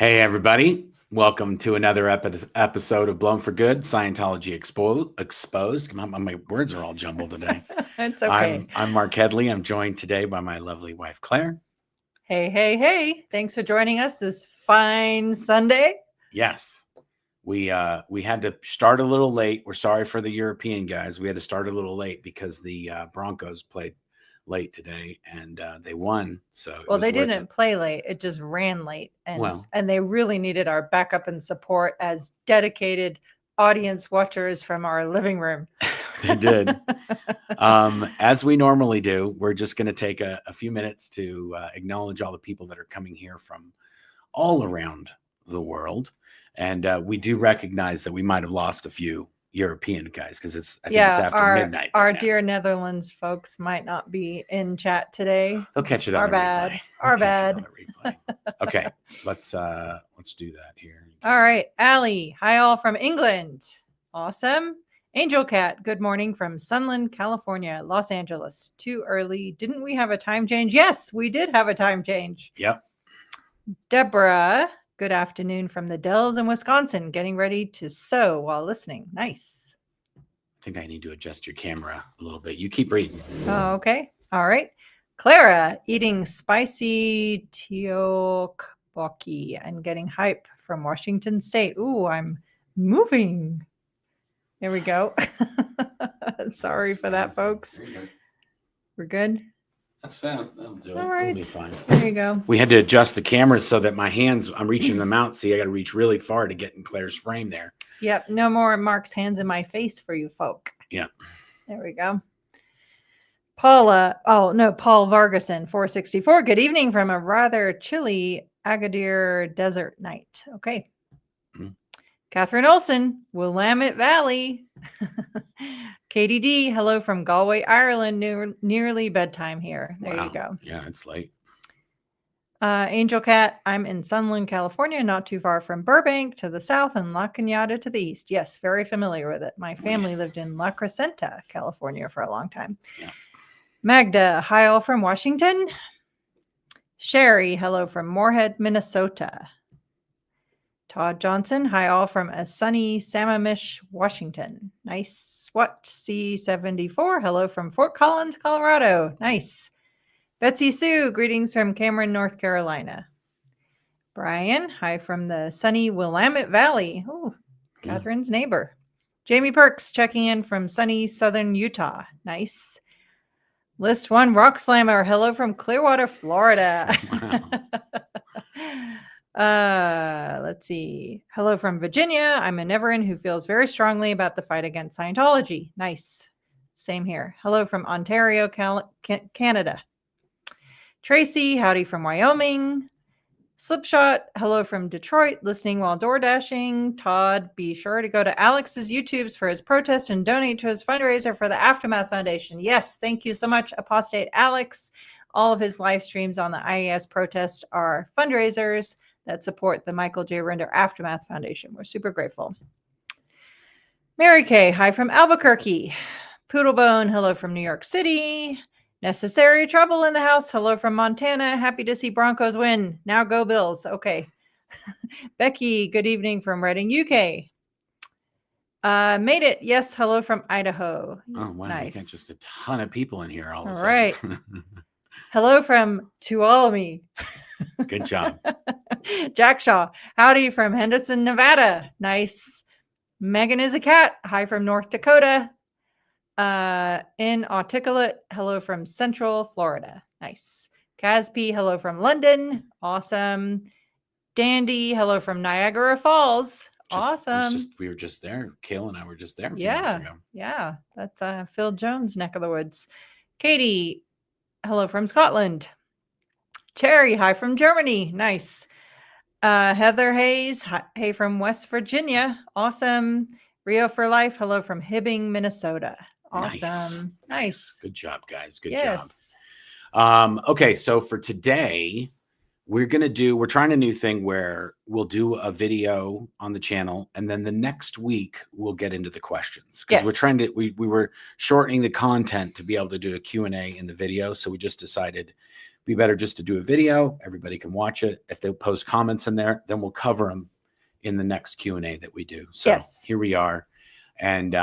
Hey, everybody. Welcome to another episode of Blown for Good, Scientology Exposed. My words are all jumbled today. It's okay. I'm Mark Headley. I'm joined today by my lovely wife, Claire. Hey. Thanks for joining us this fine Sunday. Yes, we had to start a little late. We're sorry for the European guys. We had to start a little late because the Broncos played late today and they won. So they didn't play late. It just ran late. And they really needed our backup and support as dedicated audience watchers from our living room. They did. As we normally do, we're just going to take a few minutes to acknowledge all the people that are coming here from all around the world. And we do recognize that we might have lost a few European guys because I think it's after midnight. Our dear Netherlands folks might not be in chat today. They'll catch it on the replay. Our bad. Okay, let's do that here. All right, Allie, hi all from England. Awesome. Angel Cat, good morning from Sunland, California, Los Angeles. Too early. Didn't we have a time change? Yes, we did have a time change. Yep. Deborah, good afternoon from the Dells in Wisconsin, getting ready to sew while listening. Nice. I think I need to adjust your camera a little bit. You keep reading. Oh, okay. All right. Clara, eating spicy tteokbokki and getting hype from Washington State. Ooh, I'm moving. There we go. Sorry for that, folks. We're good? That's fine. That'll do it. All right. It'll be fine. There you go. We had to adjust the cameras so that my hands, I'm reaching them out. See, I got to reach really far to get in Claire's frame there. Yep. No more Mark's hands in my face for you folk. Yeah. There we go. Paul Vargason, 464. Good evening from a rather chilly Agadir desert night. Okay. Mm-hmm. Catherine Olson, Willamette Valley. KDD, hello from Galway, Ireland. Nearly bedtime here. There you go. Yeah, it's late. Angel Cat, I'm in Sunland, California, not too far from Burbank to the south and La Cañada to the east. Yes, very familiar with it. My family lived in La Crescenta, California for a long time. Yeah. Magda, hi all from Washington. Sherry, hello from Moorhead, Minnesota. Todd Johnson, hi all from a sunny Sammamish, Washington. Nice. What? C74, hello from Fort Collins, Colorado. Nice. Betsy Sue, greetings from Cameron, North Carolina. Brian, hi from the sunny Willamette Valley. Oh, Catherine's neighbor. Jamie Perks, checking in from sunny southern Utah. Nice. List one rock slammer, hello from Clearwater, Florida. Wow. Let's see. Hello from Virginia. I'm a Neverin who feels very strongly about the fight against Scientology. Nice. Same here. Hello from Ontario, Canada. Tracy, howdy from Wyoming. Slipshot, hello from Detroit, listening while door dashing. Todd, be sure to go to Alex's YouTubes for his protest and donate to his fundraiser for the Aftermath Foundation. Yes, thank you so much, Apostate Alex. All of his live streams on the IAS protest are fundraisers that support the Michael J. Render Aftermath Foundation. We're super grateful. Mary Kay, hi from Albuquerque. Poodlebone, hello from New York City. Necessary Trouble in the house, hello from Montana. Happy to see Broncos win. Now go Bills. Okay. Becky, good evening from Reading, UK. Made it. Yes, hello from Idaho. Oh, wow. Nice. We got just a ton of people in here all of a sudden. Right. Hello from Tuolumne. Good job. Jack Shaw, howdy from Henderson, Nevada. Nice. Megan is a cat. Hi from North Dakota. Inarticulate, hello from Central Florida. Nice. Caspi, hello from London. Awesome. Dandy, hello from Niagara Falls. Awesome. We were just there. Kayla and I were just there a few minutes ago. Yeah. That's Phil Jones' neck of the woods. Katie, hello from Scotland. Cherry, hi from Germany. Nice. Heather Hayes, hey from West Virginia. Awesome. Rio for Life, hello from Hibbing, Minnesota. Awesome. Nice. Good job, guys. Good job. Okay, so for today, we're trying a new thing where we'll do a video on the channel, and then the next week we'll get into the questions. Because we were shortening the content to be able to do a Q&A in the video. So we just decided be better just to do a video. Everybody can watch it. If they post comments in there, then we'll cover them in the next Q&A that we do. So Yes. here we are. And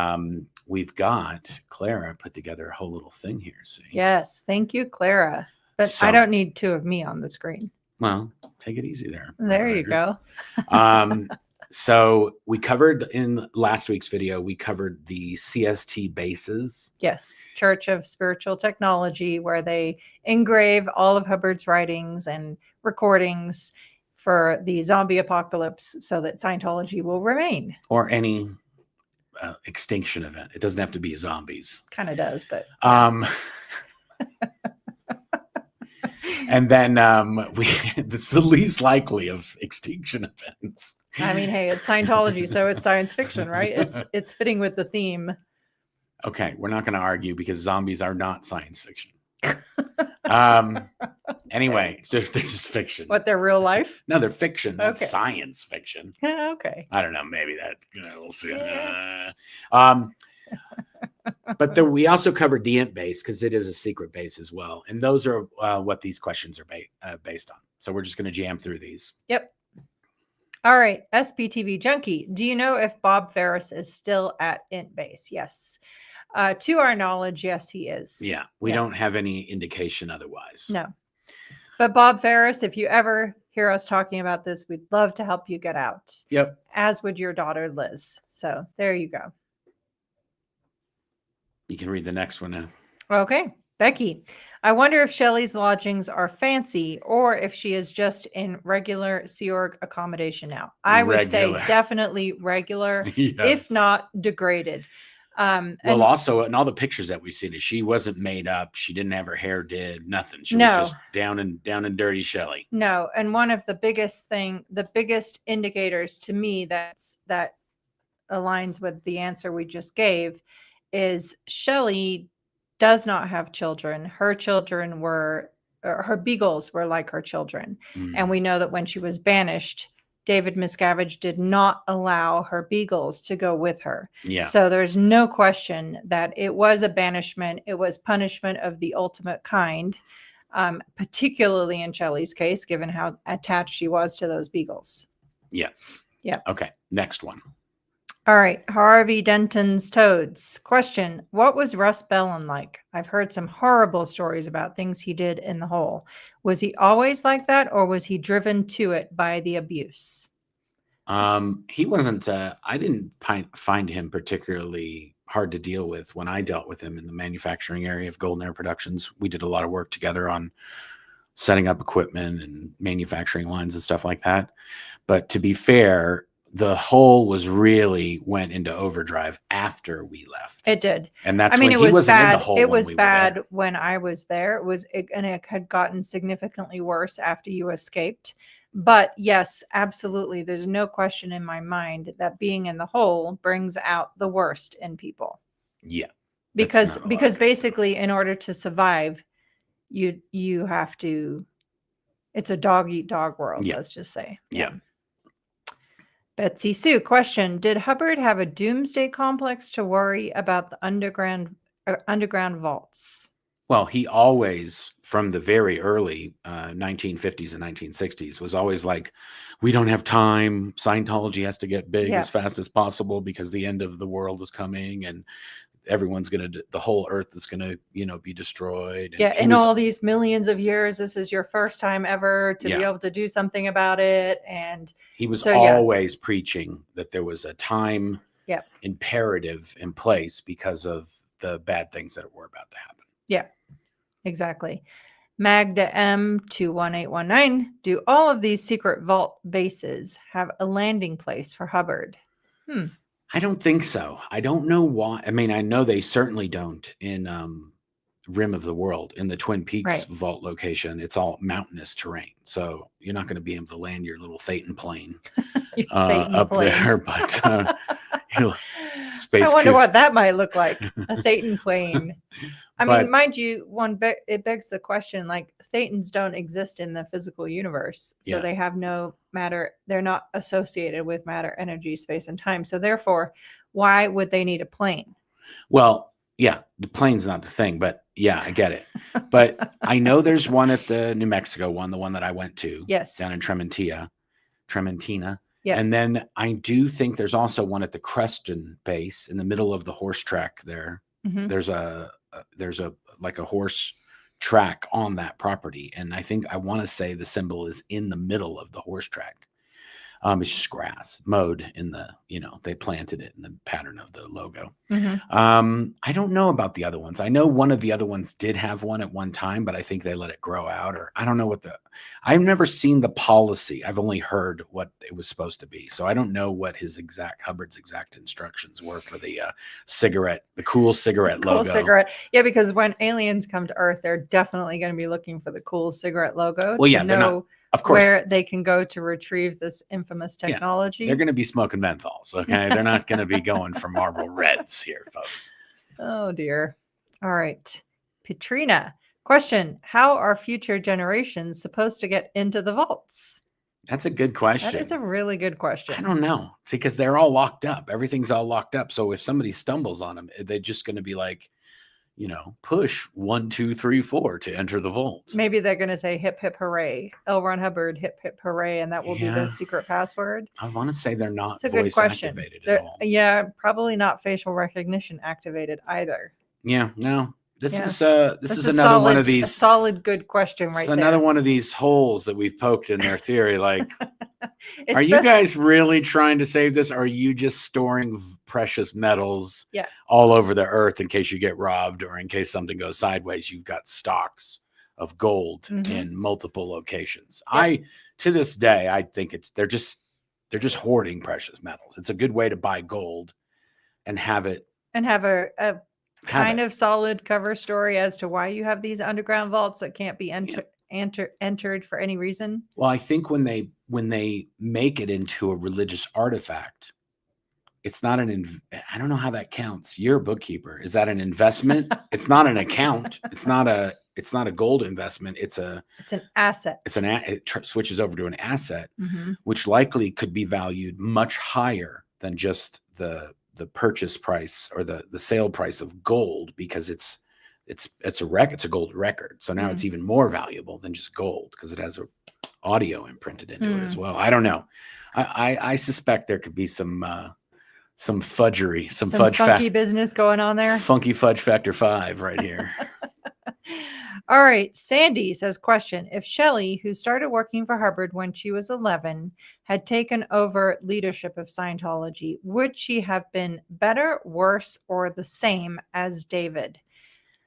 we've got Clara put together a whole little thing here. See? Yes. Thank you, Clara. But I don't need two of me on the screen. Well, take it easy there. There you go. So we covered in last week's video, we covered the CST bases. Yes. Church of Spiritual Technology, where they engrave all of Hubbard's writings and recordings for the zombie apocalypse so that Scientology will remain. Or any extinction event. It doesn't have to be zombies. Kind of does, but. And then this is the least likely of extinction events. I mean, hey, it's Scientology, so it's science fiction, right? It's fitting with the theme. Okay, we're not going to argue because zombies are not science fiction. Anyway, they're just fiction. What, they're real life? No, they're fiction, not Okay. science fiction. Okay. I don't know. Maybe that's we'll see. Yeah. But we also covered the int base because it is a secret base as well, and those are what these questions are based on. So we're just going to jam through these. Yep. All right, SPTV Junkie. Do you know if Bob Ferris is still at int base? Yes. To our knowledge, yes, he is. Yeah, we don't have any indication otherwise. No. But Bob Ferris, if you ever hear us talking about this, we'd love to help you get out. Yep. As would your daughter, Liz. So there you go. You can read the next one now. Okay. Becky, I wonder if Shelly's lodgings are fancy or if she is just in regular Sea Org accommodation now. I would say definitely regular, Yes. if not degraded. Well, also in all the pictures that we've seen, she wasn't made up. She didn't have her hair did, nothing. She was just down and dirty Shelly. No, and one of the biggest indicators to me that aligns with the answer we just gave is Shelly does not have children. Her children her beagles were like her children. And we know that when she was banished, David Miscavige did not allow her beagles to go with her. Yeah. So there's no question that it was a banishment. It was punishment of the ultimate kind, particularly in Shelly's case, given how attached she was to those beagles. Yeah. Yeah. Okay. Next one. All right. Harvey Denton's Toads. Question. What was Russ Bellin like? I've heard some horrible stories about things he did in the hole. Was he always like that, or was he driven to it by the abuse? He wasn't, I didn't find him particularly hard to deal with when I dealt with him in the manufacturing area of Golden Air Productions. We did a lot of work together on setting up equipment and manufacturing lines and stuff like that. But to be fair, the hole really went into overdrive after we left. It did. And that's it was bad. In the hole it was bad when I was there. And it had gotten significantly worse after you escaped. But yes, absolutely. There's no question in my mind that being in the hole brings out the worst in people. Yeah. Because basically in order to survive, you have to, it's a dog eat dog world, let's just say. Yeah. Betsy Sue, question. Did Hubbard have a doomsday complex to worry about the underground vaults? Well, he always, from the very early 1950s and 1960s, was always like, we don't have time. Scientology has to get big as fast as possible because the end of the world is coming and the whole earth is going to, be destroyed. And in all these millions of years, this is your first time ever to be able to do something about it. And he was always preaching that there was a time imperative in place because of the bad things that were about to happen. Yeah, exactly. Magda M 21819. Do all of these secret vault bases have a landing place for Hubbard? I don't think so. I don't know why. I mean, I know they certainly don't in Rim of the World, in the Twin Peaks vault location. It's all mountainous terrain. So you're not going to be able to land your little Thetan plane up there. But space. I wonder what that might look like. A Thetan plane. I mean, mind you, it begs the question, like Thetans don't exist in the physical universe. So they have no matter. They're not associated with matter, energy, space, and time. So therefore, why would they need a plane? Well, yeah, the plane's not the thing. But Yeah, I get it. But I know there's one at the New Mexico one, the one that I went to. Yes. Down in Trementina. Yeah. And then I do think there's also one at the Creston base in the middle of the horse track there. Mhm. There's a like a horse track on that property. And I want to say the symbol is in the middle of the horse track. It's just grass mowed in the, they planted it in the pattern of the logo. Mhm. I don't know about the other ones. I know one of the other ones did have one at one time, but I think they let it grow out, or I don't know I've never seen the policy. I've only heard what it was supposed to be. So I don't know what Hubbard's exact instructions were for the cool cigarette Cool logo. cigarette. Yeah, because when aliens come to Earth, they're definitely going to be looking for the cool cigarette logo Well, yeah, to they're not- know Of course, where they can go to retrieve this infamous technology. they're going to be smoking menthols. Okay. They're not going to be going for Marlboro Reds here, folks. Oh, dear. All right. Petrina. Question. How are future generations supposed to get into the vaults? That's a good question. That is a really good question. I don't know. See, because they're all locked up. Everything's all locked up. So if somebody stumbles on them, they're just going to be like, push 1, 2, 3, 4 to enter the vault. Maybe they're going to say hip, hip, hooray. L. Ron Hubbard, hip, hip, hooray. And that will be the secret password. I want to say they're not It's a good voice question. activated at all. Yeah, probably not facial recognition activated either. Yeah, no. This is That's another one of these. A solid, good question right there. Another one of these holes that we've poked in their theory. Like, are you guys really trying to save this? Or are you just storing precious metals all over the earth in case you get robbed or in case something goes sideways? You've got stocks of gold in multiple locations. Yep. To this day, I think they're just hoarding precious metals. It's a good way to buy gold and have it. And have a kind of solid cover story as to why you have these underground vaults that can't be entered for any reason. Well, I think when they make it into a religious artifact, it's not I don't know how that counts. You're a bookkeeper. Is that an investment? It's not an account. It's not a gold investment. It's an asset. It switches over to an asset, which likely could be valued much higher than just the purchase price or the sale price of gold, because it's a gold record. So now it's even more valuable than just gold because it has audio imprinted into it as well. I don't know. I suspect there could be some fudgery, some fudge funky business going on there. Funky fudge factor 5 right here. All right. Sandy says, question. If Shelly, who started working for Hubbard when she was 11, had taken over leadership of Scientology, would she have been better, worse, or the same as David?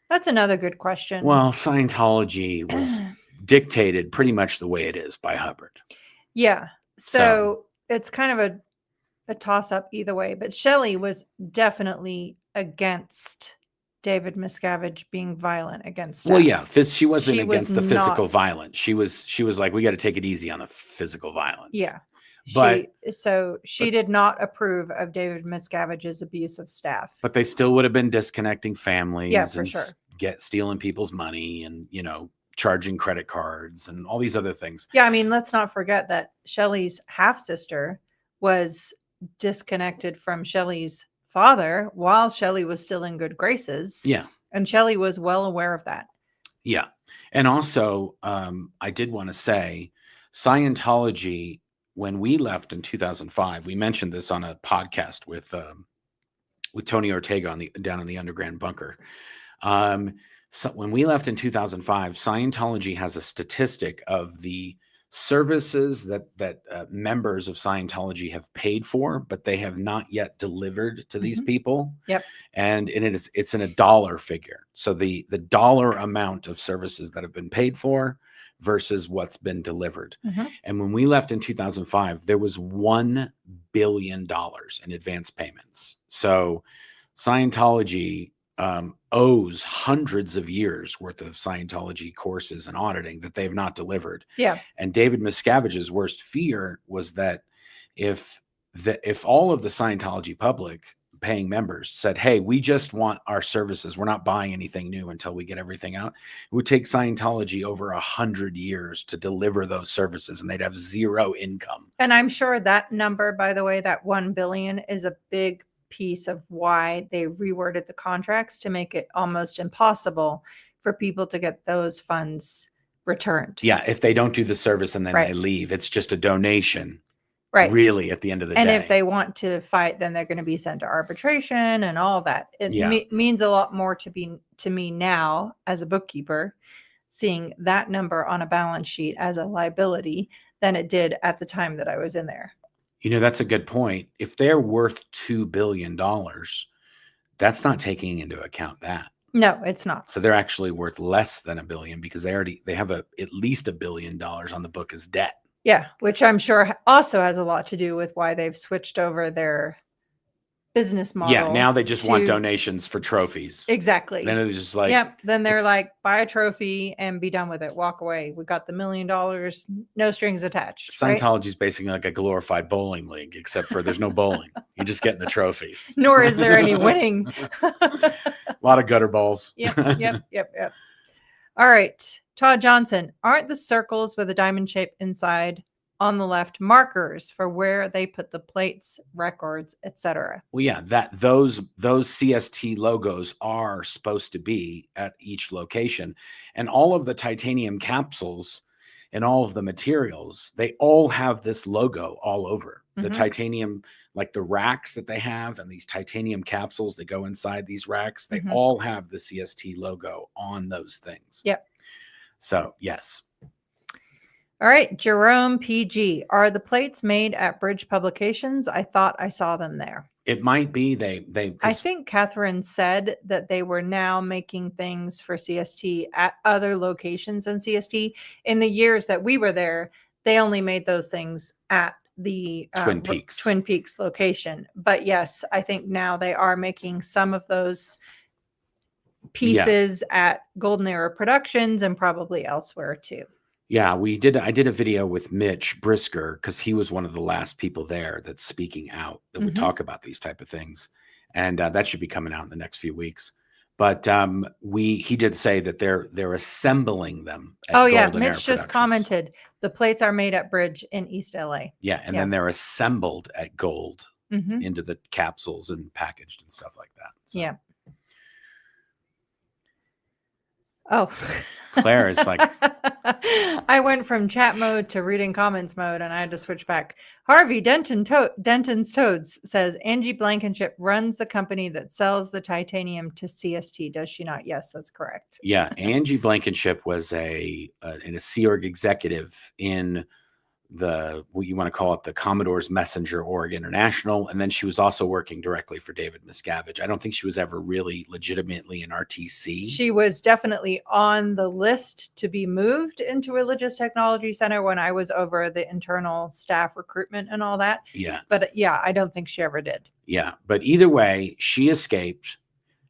That's another good question. Well, Scientology was dictated pretty much the way it is by Hubbard. Yeah. So it's kind of a toss-up either way. But Shelly was definitely against David Miscavige being violent against staff. Well, yeah, she wasn't against the physical violence. She was like, we got to take it easy on the physical violence. Yeah. But she did not approve of David Miscavige's abuse of staff. But they still would have been disconnecting families for sure. Stealing people's money and, charging credit cards and all these other things. Yeah, I mean, let's not forget that Shelly's half-sister was disconnected from Shelly's father while Shelly was still in good graces. Yeah. And Shelly was well aware of that. Yeah. And also, I did want to say Scientology, when we left in 2005, we mentioned this on a podcast with Tony Ortega down in the underground bunker. So when we left in 2005, Scientology has a statistic of the services that members of Scientology have paid for, but they have not yet delivered to these people. Yep. And it's in a dollar figure. So the dollar amount of services that have been paid for versus what's been delivered. And when we left in 2005, there was $1 billion in advance payments. So Scientology owes hundreds of years worth of Scientology courses and auditing that they've not delivered. Yeah. And David Miscavige's worst fear was that if all of the Scientology public paying members said, hey, we just want our services, we're not buying anything new until we get everything out, it would take Scientology over 100 years to deliver those services, and they'd have zero income. And I'm sure that number, by the way, that 1 billion is a big piece of why they reworded the contracts to make it almost impossible for people to get those funds returned. Yeah, if they don't do the service and then Right. they leave, it's just a donation. Right. Really, at the end of the And day. if they want to fight, then they're going to be sent to arbitration and all that. It Yeah. means a lot more to me now as a bookkeeper, seeing that number on a balance sheet as a liability than it did at the time that I was in there. You know, that's a good point. If they're worth $2 billion, that's not taking into account that. No, it's not. So they're actually worth less than $1 billion because they have at least $1 billion on the book as debt. Yeah, which I'm sure also has a lot to do with why they've switched over their business model. Yeah, now they just want donations for trophies. Exactly. Then they're just like, yep. Then they're like, buy a trophy and be done with it. Walk away. We got the $1 million, no strings attached. Scientology is basically like a glorified bowling league, except for there's no bowling. You're just getting the trophies. Nor is there any winning. A lot of gutter balls. Yep. All right. Todd Johnson, aren't the circles with a diamond shape inside on the left markers for where they put the plates, records, etc.? Well, yeah, those CST logos are supposed to be at each location, and all of the titanium capsules and all of the materials, they all have this logo all over. The titanium, like the racks that they have, and these titanium capsules that go inside these racks, they all have the CST logo on those things. Yep. So yes. All right, Jerome PG. Are the plates made at Bridge Publications? I thought I saw them there. It might be they. I think Catherine said that they were now making things for CST at other locations than CST. In the years that we were there, they only made those things at the Twin Peaks location. But yes, I think now they are making some of those pieces at Golden Era Productions and probably elsewhere too. Yeah, I did a video with Mitch Brisker because he was one of the last people there that's speaking out that would talk about these type of things. And that should be coming out in the next few weeks. But he did say that they're assembling them at Golden Era Mitch just commented the plates are made at Bridge in East LA. Yeah, and then they're assembled at Gold into the capsules and packaged and stuff like that. So. Yeah. Oh, Claire is like, I went from chat mode to reading comments mode, and I had to switch back. Harvey Denton's Toads says Angie Blankenship runs the company that sells the titanium to CST. Does she not? Yes, that's correct. Yeah, Angie Blankenship was a Sea Org executive in what you want to call it, the Commodore's Messenger Org International. And then she was also working directly for David Miscavige. I don't think she was ever really legitimately an RTC. She was definitely on the list to be moved into Religious Technology Center when I was over the internal staff recruitment and all that. Yeah. But yeah, I don't think she ever did. Yeah. But either way, she escaped.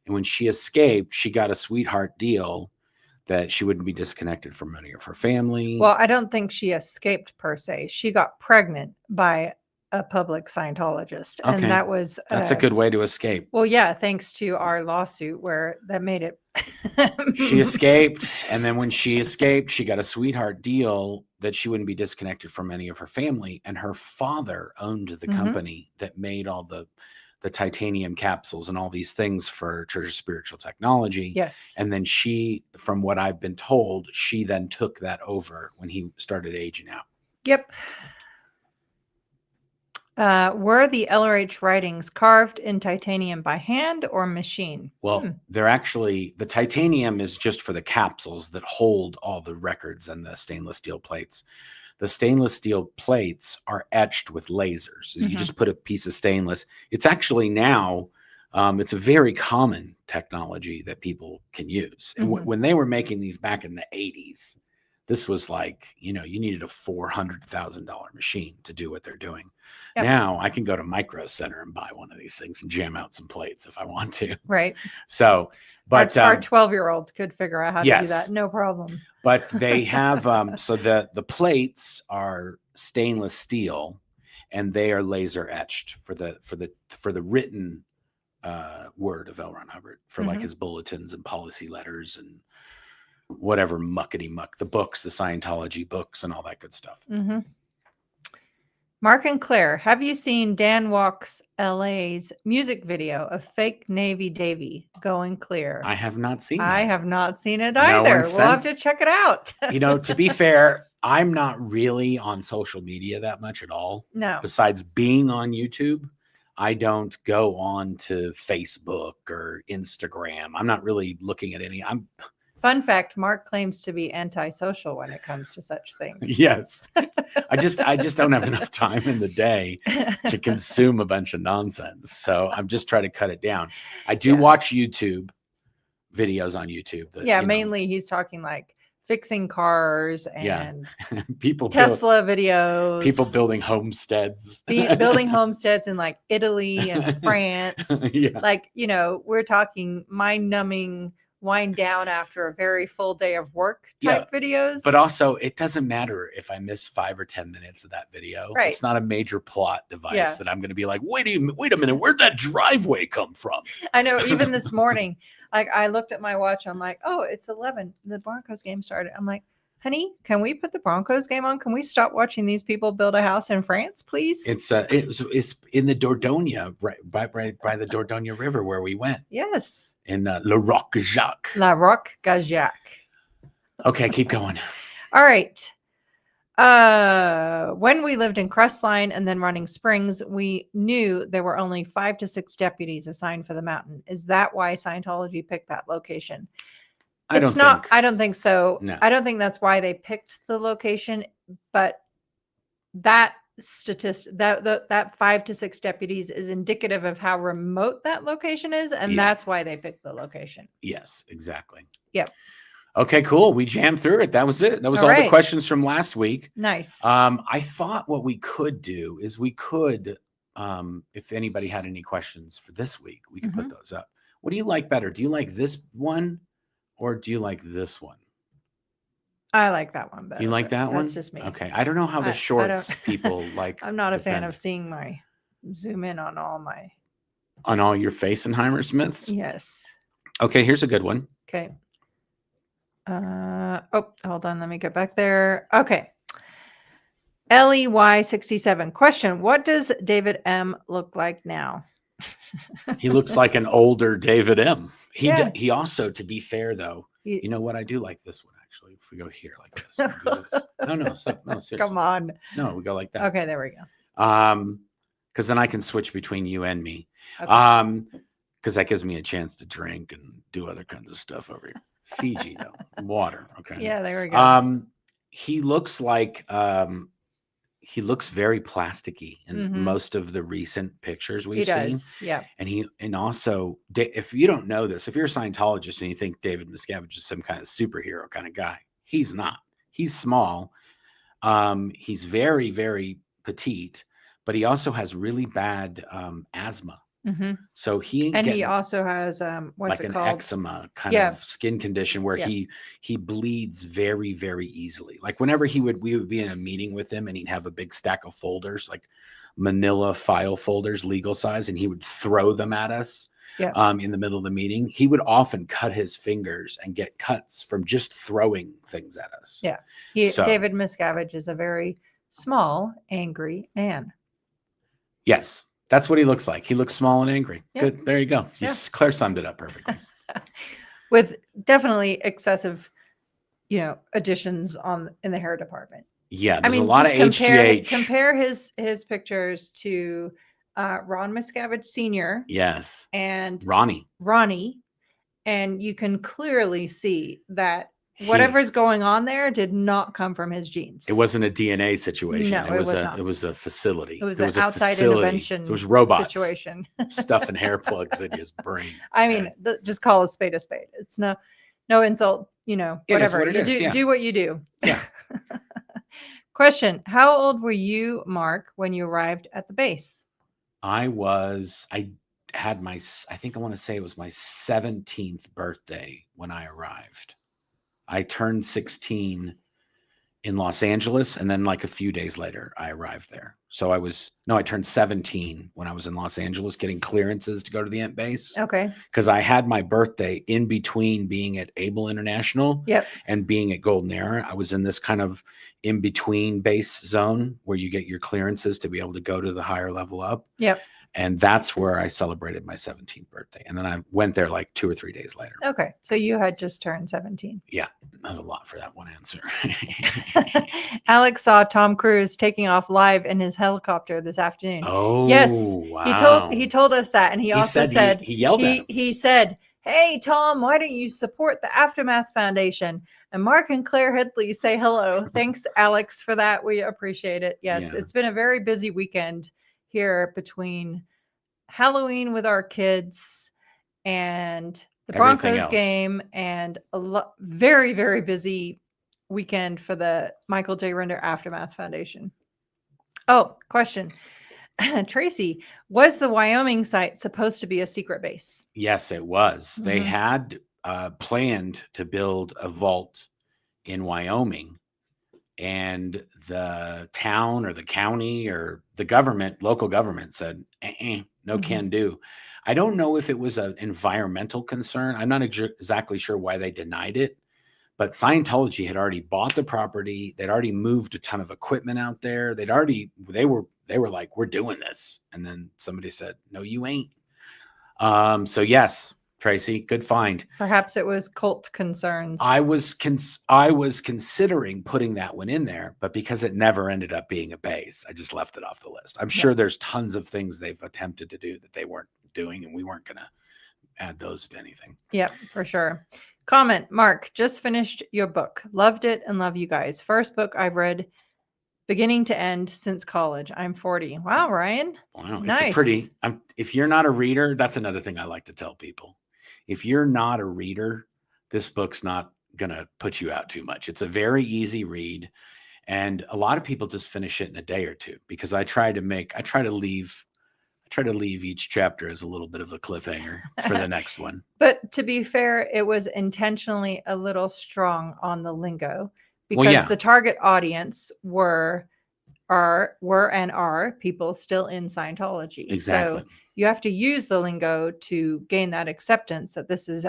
And when she escaped, she got a sweetheart deal that she wouldn't be disconnected from any of her family. Well, I don't think she escaped per se. She got pregnant by a public Scientologist. Okay. And that's a good way to escape. Well, yeah, thanks to our lawsuit where that made it. She escaped. And then when she escaped, she got a sweetheart deal that she wouldn't be disconnected from any of her family. And her father owned the company that made all the titanium capsules and all these things for Church of Spiritual Technology. Yes. And then she, from what I've been told, she then took that over when he started aging out. Yep. Were the LRH writings carved in titanium by hand or machine? Well, they're actually, the titanium is just for the capsules that hold all the records and the stainless steel plates. The stainless steel plates are etched with lasers. You just put a piece of stainless. It's actually now, it's a very common technology that people can use. And when they were making these back in the 80s, this was like, you needed a $400,000 machine to do what they're doing. Yep. Now I can go to Micro Center and buy one of these things and jam out some plates if I want to. Right. So, but our 12-year-old could figure out how to do that. No problem. But they have, so the plates are stainless steel and they are laser etched for the written word of L. Ron Hubbard for like his bulletins and policy letters and whatever muckety muck, the books, the Scientology books and all that good stuff. Mark and Claire, have you seen Dan Walks LA's music video of fake Navy Davy going clear? I have not seen I that. have not seen it No one either. We'll have sent- to check it out. To be fair, I'm not really on social media that much at all. No. Besides being on YouTube, I don't go on to Facebook or Instagram. I'm not really looking at any. Fun fact, Mark claims to be antisocial when it comes to such things. Yes. I just don't have enough time in the day to consume a bunch of nonsense. So I'm just trying to cut it down. I do watch YouTube videos on YouTube. That, mainly he's talking like fixing cars and people Tesla videos, people building homesteads, building homesteads in like Italy and France. Like, we're talking mind-numbing, wind down after a very full day of work type videos. But also, it doesn't matter if I miss 5 or 10 minutes of that video. Right. It's not a major plot device that I'm going to be like, wait a minute, where'd that driveway come from? I know. Even this morning, like I looked at my watch. I'm like, oh, it's 11. The Broncos game started. I'm like, honey, can we put the Broncos game on? Can we stop watching these people build a house in France, please? It's in the Dordogne, right by the Dordogne River where we went. Yes. In La Roque-Jacques. La Roque-Jacques. Okay, keep going. All right. When we lived in Crestline and then Running Springs, we knew there were only 5 to 6 deputies assigned for the mountain. Is that why Scientology picked that location? I don't think so. No. I don't think that's why they picked the location, but that statistic, that 5 to 6 deputies is indicative of how remote that location is, and that's why they picked the location. Yes, exactly. Yep. Okay, cool. We jammed through it. That was it. That was all the questions from last week. Nice. I thought what we could do is if anybody had any questions for this week, we could put those up. What do you like better? Do you like this one or do you like this one? I like that one better. You like that one? That's just me. Okay. I don't know how the shorts people like. I'm not a fan of seeing my zoom in on all your Fasenheimer Smiths. Yes. Okay. Here's a good one. Okay. Hold on. Let me get back there. Okay. LEY67 question. What does David M look like now? He looks like an older David M. He also, to be fair though, you know what? I do like this one actually. If we go here like this. No, seriously. Come on. No, we go like that. Okay, there we go. Because then I can switch between you and me. Okay. Because that gives me a chance to drink and do other kinds of stuff over here. Fiji though, water. Okay. Yeah, there we go. He looks like he looks very plasticky in most of the recent pictures we've seen. Yeah. And also, if you don't know this, if you're a Scientologist and you think David Miscavige is some kind of superhero kind of guy, he's not. He's small. He's very, very petite, but he also has really bad asthma. So he also has what's it called? Eczema kind of skin condition where he bleeds very, very easily. Like whenever we would be in a meeting with him and he'd have a big stack of folders, like manila file folders, legal size, and he would throw them at us in the middle of the meeting. He would often cut his fingers and get cuts from just throwing things at us. Yeah. David Miscavige is a very small, angry man. Yes. That's what he looks like. He looks small and angry. Yep. Good. There you go. Claire summed it up perfectly. With definitely excessive, additions in the hair department. Yeah, there's a lot of HGH. Compare his pictures to Ron Miscavige Sr. Yes. And Ronnie. And you can clearly see that whatever's going on there did not come from his genes. It wasn't a DNA situation. No, it was a facility. It was an outside intervention. It was robots situation. stuffing hair plugs in his brain. I mean, just call a spade a spade. It's no insult. Whatever. Do what you do. Yeah. Question: how old were you, Mark, when you arrived at the base? I had my, I think I want to say it was my 17th birthday when I arrived. I turned 16 in Los Angeles, and then like a few days later, I arrived there. So I turned 17 when I was in Los Angeles getting clearances to go to the Ent base. Okay. Because I had my birthday in between being at Able International Yep. and being at Golden Era. I was in this kind of in between base zone where you get your clearances to be able to go to the higher level up. Yep. And that's where I celebrated my 17th birthday. And then I went there like 2 or 3 days later. Okay. So you had just turned 17. Yeah. That was a lot for that one answer. Alex saw Tom Cruise taking off live in his helicopter this afternoon. Oh, yes. wow. He told us that. And he also said, he yelled at him. He said, "Hey, Tom, why don't you support the Aftermath Foundation?" And Mark and Claire Headley say hello. Thanks, Alex, for that. We appreciate it. Yes, It's been a very busy weekend here between Halloween with our kids and the Broncos game, and very, very busy weekend for the Michael J. Render Aftermath Foundation. Oh, question. Tracy, was the Wyoming site supposed to be a secret base? Yes, it was. They had planned to build a vault in Wyoming, and the town or the county or the government, local government said, no can do. I don't know if it was an environmental concern. I'm not exactly sure why they denied it, but Scientology had already bought the property. They'd already moved a ton of equipment out there. They were like, we're doing this. And then somebody said, no, you ain't. So yes, Tracy, good find. Perhaps it was cult concerns. I was considering putting that one in there, but because it never ended up being a base, I just left it off the list. I'm sure there's tons of things they've attempted to do that they weren't doing, and we weren't going to add those to anything. Yep, for sure. Comment, Mark, just finished your book. Loved it and love you guys. First book I've read beginning to end since college. I'm 40. Wow, Ryan. Wow, nice. If you're not a reader, that's another thing I like to tell people. If you're not a reader, this book's not going to put you out too much. It's a very easy read. And a lot of people just finish it in a day or two because I try to leave each chapter as a little bit of a cliffhanger for the next one. But to be fair, it was intentionally a little strong on the lingo because the target audience were and are people still in Scientology. Exactly. So you have to use the lingo to gain that acceptance that this is,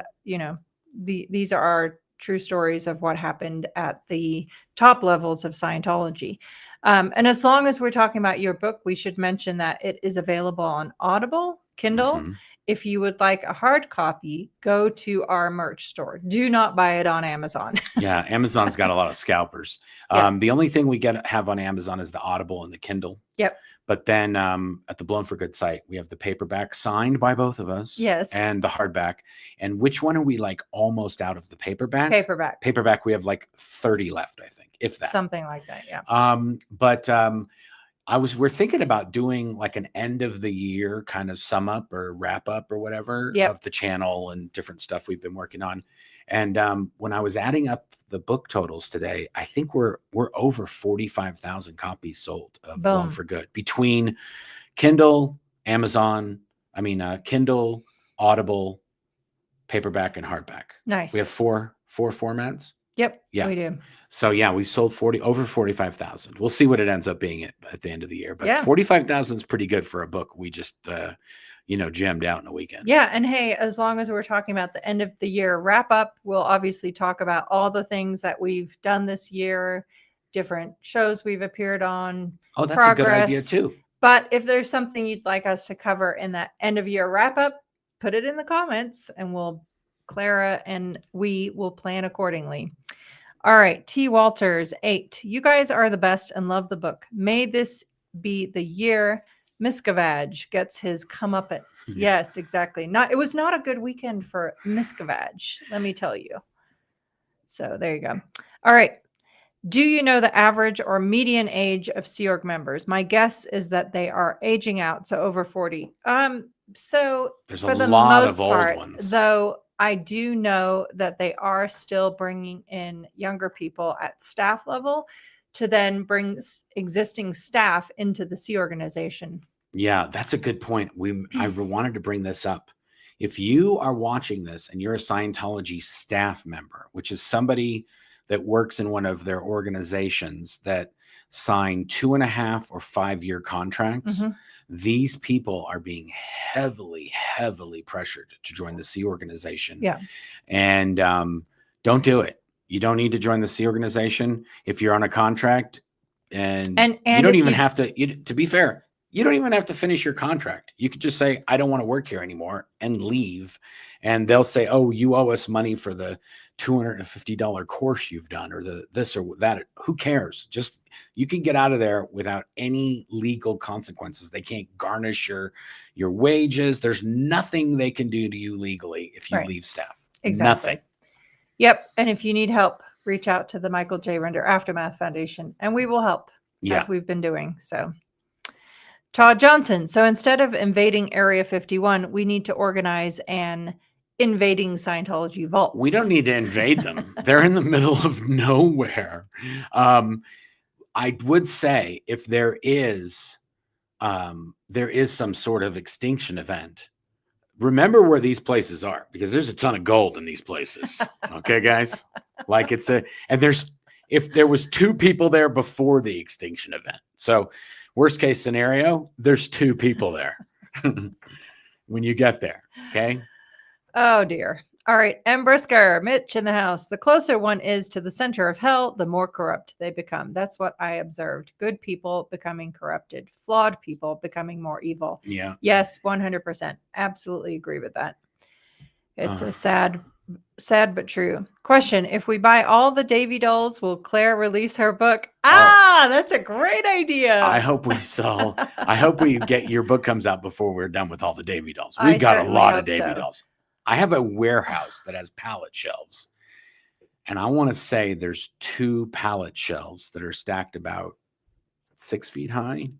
these are our true stories of what happened at the top levels of Scientology. And as long as we're talking about your book, we should mention that it is available on Audible, Kindle. If you would like a hard copy, go to our merch store. Do not buy it on Amazon. Yeah, Amazon's got a lot of scalpers. The only thing we have on Amazon is the Audible and the Kindle. Yep. But then at the Blown for Good site, we have the paperback signed by both of us. Yes. And the hardback. And which one are we like almost out of the paperback? Paperback, we have like 30 left, I think, if that. Something like that, yeah. We're thinking about doing like an end of the year kind of sum up or wrap up or whatever of the channel and different stuff we've been working on. And when I was adding up the book totals today, I think we're over 45,000 copies sold of Blown for Good between Kindle, Kindle, Audible, paperback, and hardback. Nice. We have four formats. Yep. Yeah, we do. So yeah, we've sold over 45,000. We'll see what it ends up being at the end of the year. But 45,000 is pretty good for a book we just jammed out in a weekend. Yeah, and hey, as long as we're talking about the end of the year wrap up, we'll obviously talk about all the things that we've done this year, different shows we've appeared on. Oh, that's a good idea too. But if there's something you'd like us to cover in that end of year wrap up, put it in the comments, and Clara and we will plan accordingly. All right, T. Walters, 8. You guys are the best and love the book. May this be the year Miscavige gets his comeuppance. Yes, exactly. It was not a good weekend for Miscavige, let me tell you. So there you go. All right. Do you know the average or median age of Sea Org members? My guess is that they are aging out, so over 40. So there's for a the lot most of part, old ones. Though I do know that they are still bringing in younger people at staff level to then bring existing staff into the Sea organization. Yeah, that's a good point. I wanted to bring this up. If you are watching this and you're a Scientology staff member, which is somebody that works in one of their organizations that sign 2.5 or 5 year contracts, these people are being heavily pressured to join the Sea organization. Yeah. And don't do it. You don't need to join the Sea organization if you're on a contract, and you don't even have to be fair, you don't even have to finish your contract. You could just say, I don't want to work here anymore, and leave. And they'll say, oh, you owe us money for the $250 course you've done, or the this or that. Who cares? Just, you can get out of there without any legal consequences. They can't garnish your wages. There's nothing they can do to you legally if you leave staff. Exactly. Nothing. Yep. And if you need help, reach out to the Michael J. Render Aftermath Foundation, and we will help, as we've been doing. So, Todd Johnson. So instead of invading Area 51, we need to organize an invading Scientology vaults. We don't need to invade them. They're in the middle of nowhere. I would say if there is some sort of extinction event, remember where these places are, because there's a ton of gold in these places. Okay, guys? Like if there was 2 people there before the extinction event. So worst case scenario, there's 2 people there when you get there. Okay. Oh dear. All right. M. Brisker, Mitch in the house. The closer one is to the center of hell, the more corrupt they become. That's what I observed. Good people becoming corrupted, flawed people becoming more evil. Yeah. Yes, 100%. Absolutely agree with that. It's a sad but true. Question: if we buy all the Davy dolls, will Claire release her book? That's a great idea. I hope we get your book comes out before we're done with all the Davy dolls. We've got a lot of Davy dolls. I have a warehouse that has pallet shelves, and I want to say there's 2 pallet shelves that are stacked about 6 feet high.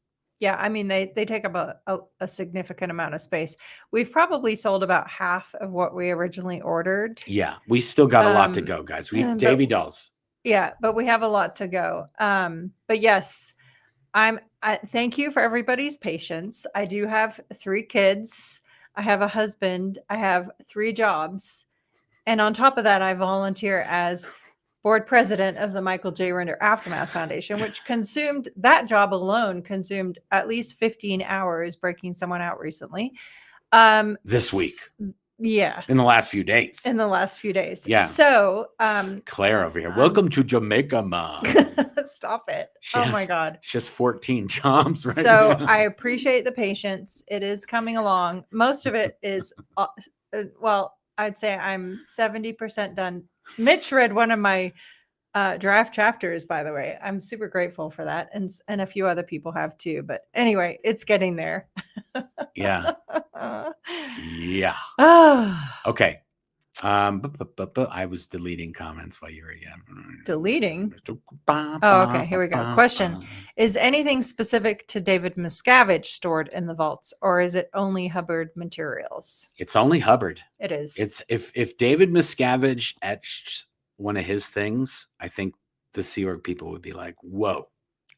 Yeah, I mean, they take up a significant amount of space. We've probably sold about half of what we originally ordered. Yeah, we still got a lot to go, guys. Davy dolls. Yeah, but we have a lot to go. But yes, I thank you for everybody's patience. I do have 3 kids. I have a husband. I have 3 jobs. And on top of that, I volunteer as board president of the Michael J. Render Aftermath Foundation, which that job alone consumed at least 15 hours breaking someone out recently. This week. Yeah. In the last few days. Yeah. So Claire over here. Welcome to Jamaica, Mom. Stop it. My God. It's just 14 jobs right So now. I appreciate the patience. It is coming along. Most of it is, I'd say I'm 70% done. Mitch read one of my draft chapters, by the way. I'm super grateful for that. And a few other people have too. But anyway, it's getting there. Yeah. Yeah. Okay. I was deleting comments while you were deleting. Oh, okay. Here we go. Question: is anything specific to David Miscavige stored in the vaults, or is it only Hubbard materials? It's only Hubbard. It is. It's if David Miscavige etched one of his things, I think the Sea Org people would be like, "Whoa,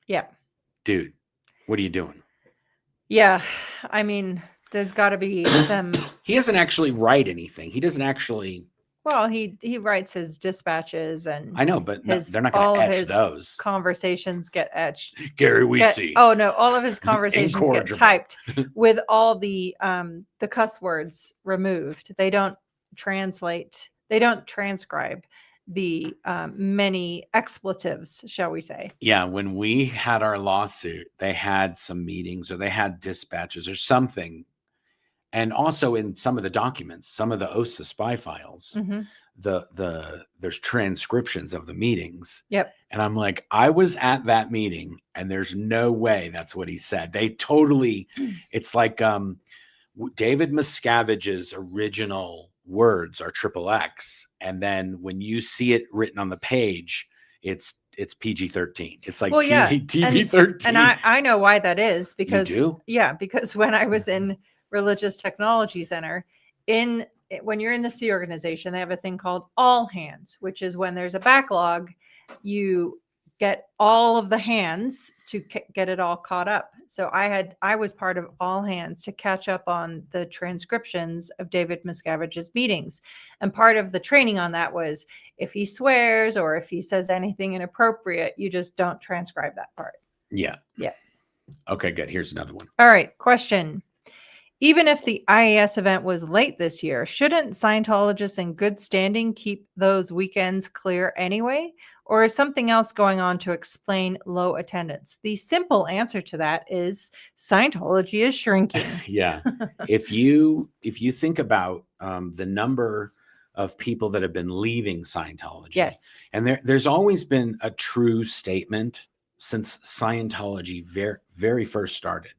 yeah, dude, what are you doing?" Yeah, I mean, there's got to be some. He doesn't actually write anything. He doesn't actually. Well, he writes his dispatches, and I know, but they're not going to etch those. Conversations get etched. Gary, we see. Oh no, all of his conversations get typed with all the cuss words removed. They don't translate. They don't transcribe the many expletives, shall we say. Yeah, when we had our lawsuit, they had some meetings, or they had dispatches or something. And also in some of the documents, some of the OSA spy files, there's transcriptions of the meetings. Yep. And I'm like, I was at that meeting, and there's no way that's what he said. They totally, it's like David Miscavige's original words are XXX, and then when you see it written on the page, it's PG-13. It's like TV-13. And I know why that is, because you do? Yeah, because when I was in Religious Technology Center, when you're in the Sea organization, they have a thing called all hands, which is when there's a backlog, you get all of the hands to get it all caught up. So I was part of all hands to catch up on the transcriptions of David Miscavige's meetings. And part of the training on that was if he swears or if he says anything inappropriate, you just don't transcribe that part. Yeah. Yeah. Okay, good. Here's another one. All right. Question. Even if the IAS event was late this year, shouldn't Scientologists in good standing keep those weekends clear anyway? Or is something else going on to explain low attendance? The simple answer to that is Scientology is shrinking. Yeah. If you think about the number of people that have been leaving Scientology, Yes. and there's always been a true statement since Scientology very first started.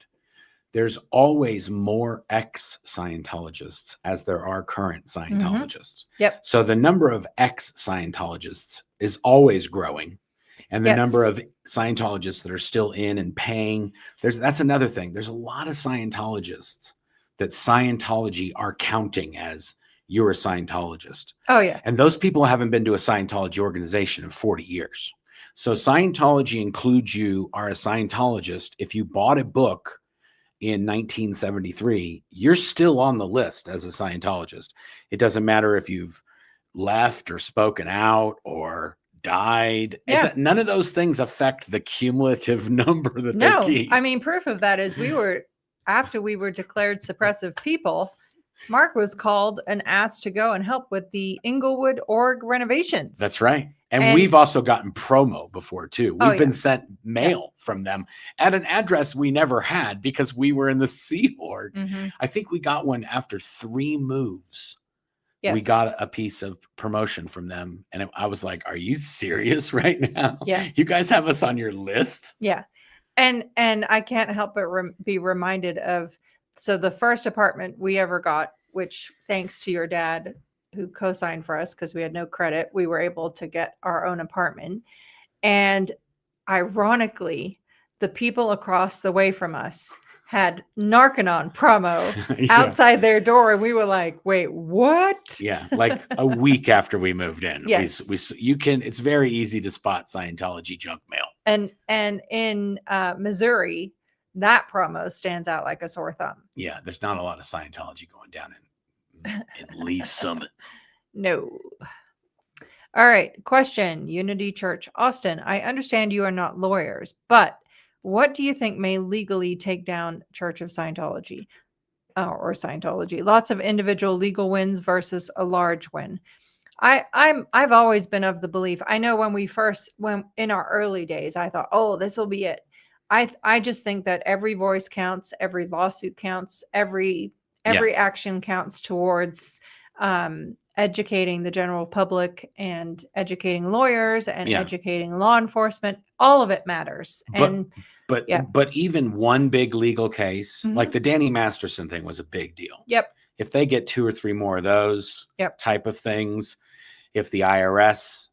There's always more ex-Scientologists as there are current Scientologists. Yep. So the number of ex-Scientologists is always growing. And the number of Scientologists that are still in and paying, that's another thing. There's a lot of Scientologists that Scientology are counting as you're a Scientologist. Oh, yeah. And those people haven't been to a Scientology organization in 40 years. So Scientology includes you are a Scientologist. If you bought a book in 1973, you're still on the list as a Scientologist. It doesn't matter if you've left or spoken out or died. Yeah. None of those things affect the cumulative number that they keep. I mean, proof of that is after we were declared suppressive people, Mark was called and asked to go and help with the Inglewood org renovations. That's right. And we've also gotten promo before too. We've been sent mail from them at an address we never had because we were in the Sea Org. Mm-hmm. I think we got one after 3 moves. Yes. We got a piece of promotion from them. And I was like, are you serious right now? Yeah. You guys have us on your list? Yeah. And I can't help but be reminded of, so the first apartment we ever got, which thanks to your dad who co-signed for us because we had no credit, we were able to get our own apartment. And ironically, the people across the way from us had Narcanon promo outside their door. And we were like, wait, what? Yeah. Like a week after we moved in. Yes. It's very easy to spot Scientology junk mail. And in Missouri, that promo stands out like a sore thumb. Yeah. There's not a lot of Scientology going down in Lee Summit. No. All right. Question. Unity Church. Austin, I understand you are not lawyers, but what do you think may legally take down Church of Scientology or Scientology? Lots of individual legal wins versus a large win. I've always been of the belief. I know when in our early days, I thought, oh, this will be it. I just think that every voice counts, every lawsuit counts, every action counts towards educating the general public and educating lawyers and educating law enforcement. All of it matters. But even one big legal case, like the Danny Masterson thing, was a big deal. Yep. If they get 2 or 3 more of those type of things, if the IRS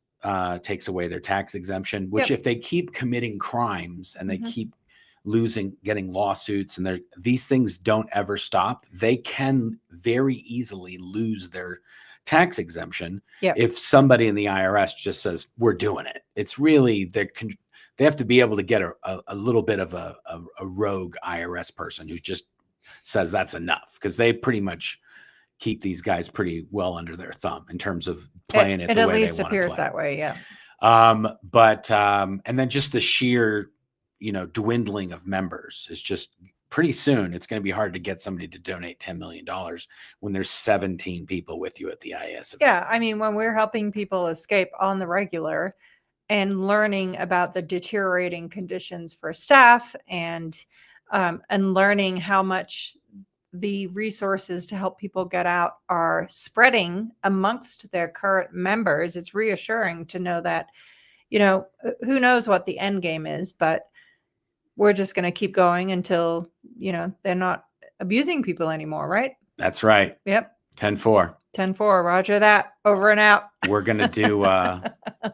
takes away their tax exemption, which if they keep committing crimes and they keep getting lawsuits, and these things don't ever stop, they can very easily lose their tax exemption if somebody in the IRS just says, we're doing it. It's really, they have to be able to get a little bit of a rogue IRS person who just says that's enough, because they pretty much keep these guys pretty well under their thumb in terms of playing it the way they want to play. It at least appears that way, yeah. And then just the sheer, dwindling of members is just pretty soon. It's going to be hard to get somebody to donate $10 million when there's 17 people with you at the IS event. Yeah, I mean, when we're helping people escape on the regular and learning about the deteriorating conditions for staff and learning how much the resources to help people get out are spreading amongst their current members, it's reassuring to know that, who knows what the end game is, but we're just going to keep going until, they're not abusing people anymore, right? That's right. Yep. 10-4. 10-4. Roger that. Over and out. We're going to do, we're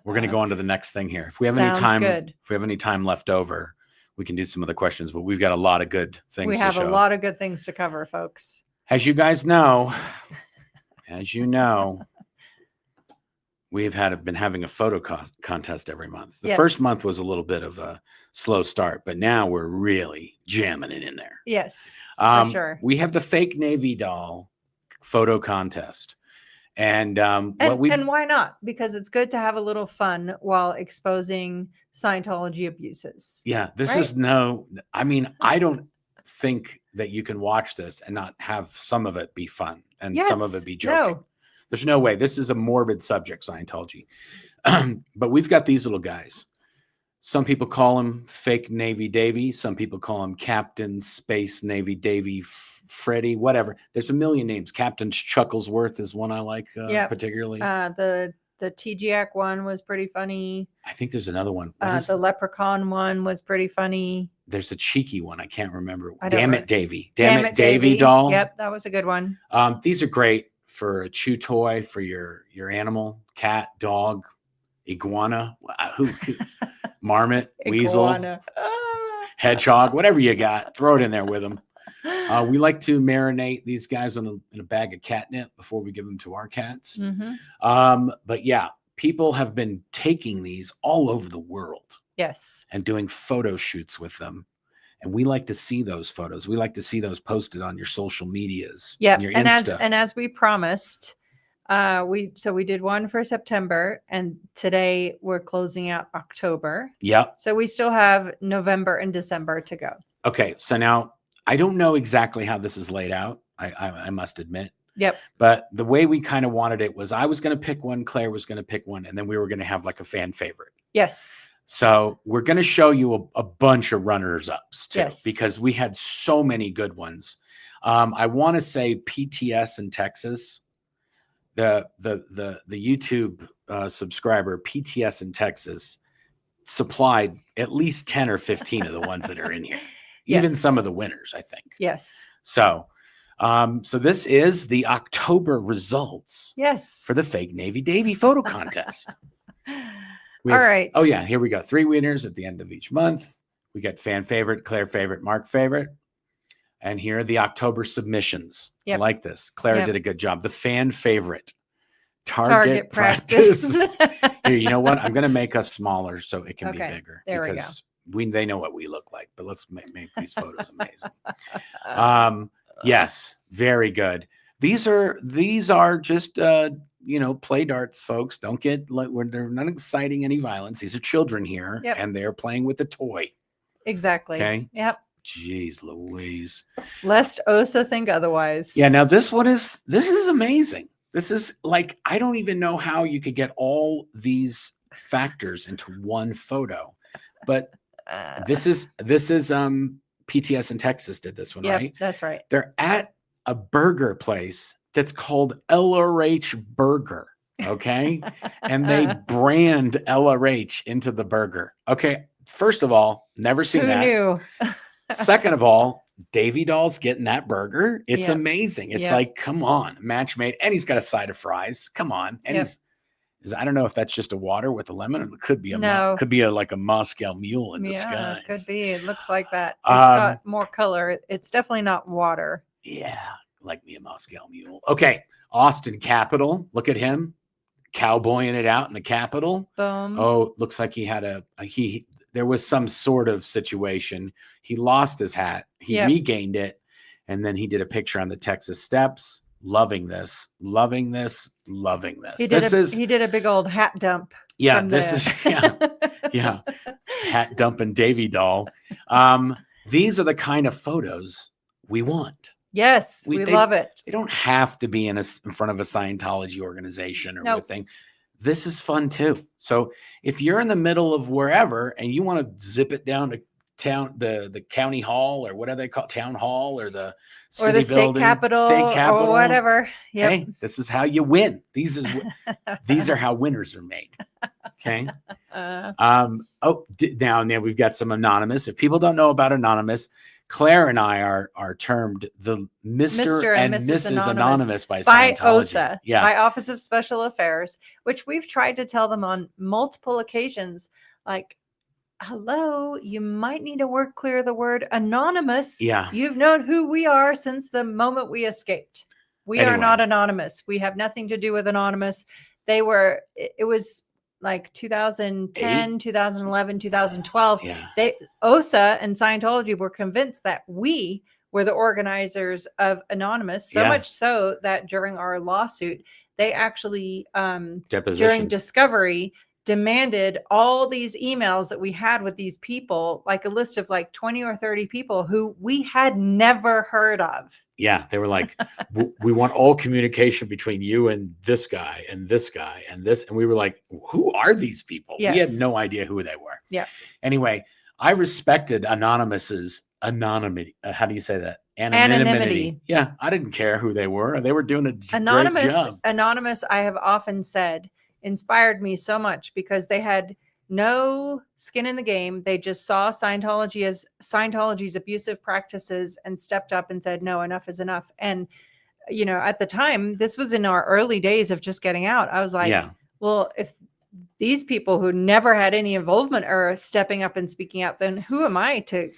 going to go on to the next thing here. If we have any time left over, we can do some of the questions, but we've got a lot of good things. We have a lot of good things to cover, folks. As you guys know, we've been having a photo contest every month. The Yes. first month was a little bit of a slow start, but now we're really jamming it in there. Yes, for sure. We have the fake Navy doll photo contest. And And why not? Because it's good to have a little fun while exposing Scientology abuses. Yeah, this Right? is I mean, I don't think that you can watch this and not have some of it be fun and some of Yes, it be joking. no. There's no way. This is a morbid subject, Scientology. But we've got these little guys. Some people call him fake Navy Davy. Some people call him Captain Space Navy Davy Freddy, whatever. There's a million names. Captain Chucklesworth is one I like particularly. The TGAC one was pretty funny. I think there's another one. The Leprechaun one was pretty funny. There's a cheeky one. I can't remember. I don't Damn know. it, Davy. Damn it, Davy doll. Yep, that was a good one. These are great for a chew toy for your animal, cat, dog, iguana, marmot, weasel, hedgehog, whatever you got, throw it in there with them. We like to marinate these guys in a bag of catnip before we give them to our cats. Mm-hmm. But yeah, people have been taking these all over the world. Yes. And doing photo shoots with them. And we like to see those photos. We like to see those posted on your social medias. Yeah. Your Insta. And as we promised, we did one for September, and today we're closing out October. Yep. So we still have November and December to go. Okay. So now I don't know exactly how this is laid out. I must admit. Yep. But the way we kind of wanted it was I was going to pick one, Claire was going to pick one, and then we were going to have like a fan favorite. Yes. So we're going to show you a bunch of runners-ups too, yes. because we had so many good ones. I want to say PTS in Texas, the YouTube subscriber PTS in Texas supplied at least 10 or 15 of the ones that are in here, even yes. some of the winners, I think. Yes. So this is the October results. Yes. For the fake Navy Davy photo contest. All right. Oh yeah, here we go. 3 winners at the end of each month. We get fan favorite, Claire favorite, Mark favorite. And here are the October submissions. Yep. I like this. Claire did a good job. The fan favorite. Target practice. Here, you know what? I'm going to make us smaller so it can be bigger. There because they know what we look like, but let's make these photos amazing. Yes, very good. These are just play darts, folks. Don't get they're not exciting any violence. These are children here, and they're playing with the toy. Exactly. Okay. Yep. Jeez Louise. Lest Osa think otherwise. Yeah. Now this is amazing. This is like, I don't even know how you could get all these factors into one photo, but this is PTS in Texas did this one, right? That's right. They're at a burger place that's called LRH Burger. Okay. And they brand LRH into the burger. Okay. First of all, never seen that. Who knew? Second of all, Davy doll's getting that burger. It's amazing. It's like, come on, match made. And he's got a side of fries. Come on. And I don't know if that's just a water with a lemon. It could be like a Moscow Mule in disguise. Could be. It looks like that. It's got more color. It's definitely not water. Yeah. Like me a Moscow Mule. Okay. Austin Capitol. Look at him. Cowboying it out in the Capitol. Boom. Oh, looks like he had there was some sort of situation. He lost his hat. He regained it. And then he did a picture on the Texas steps. Loving this. He did a big old hat dump. Yeah. Hat dumping Davy doll. These are the kind of photos we want. Yes, we love it. They don't have to be in front of a Scientology organization or thing. This is fun too. So if you're in the middle of wherever and you want to zip it down to town, the county hall or whatever they call town hall or the city building, state capitol, or whatever. Yep. Hey, this is how you win. These are how winners are made. Okay. Now we've got some anonymous. If people don't know about anonymous, Claire and I are termed the Mr. and Mrs. Anonymous by Scientology. OSA, by Office of Special Affairs, which we've tried to tell them on multiple occasions, like, hello, you might need to work clear the word anonymous. Yeah. You've known who we are since the moment we escaped. We are not anonymous. We have nothing to do with anonymous. it was like 2010, 2011, 2012. Yeah. OSA and Scientology were convinced that we were the organizers of Anonymous, so Yeah. much so that during our lawsuit, they actually, during Deposition. discovery, demanded all these emails that we had with these people, like a list of like 20 or 30 people who we had never heard of. Yeah, they were like, we want all communication between you and this guy and this guy and this. And we were like, who are these people? We had Yes. no idea who they were. Yeah. Anyway, I respected Anonymous's anonymity. How do you say that? Anonymity. Yeah, I didn't care who they were. They were doing a great job. Anonymous, I have often said, inspired me so much because they had no skin in the game. They just saw Scientology as Scientology's abusive practices and stepped up and said, no, enough is enough. And, you know, at the time, this was in our early days of just getting out. I was like, Yeah. well, if these people who never had any involvement are stepping up and speaking out, then who am I to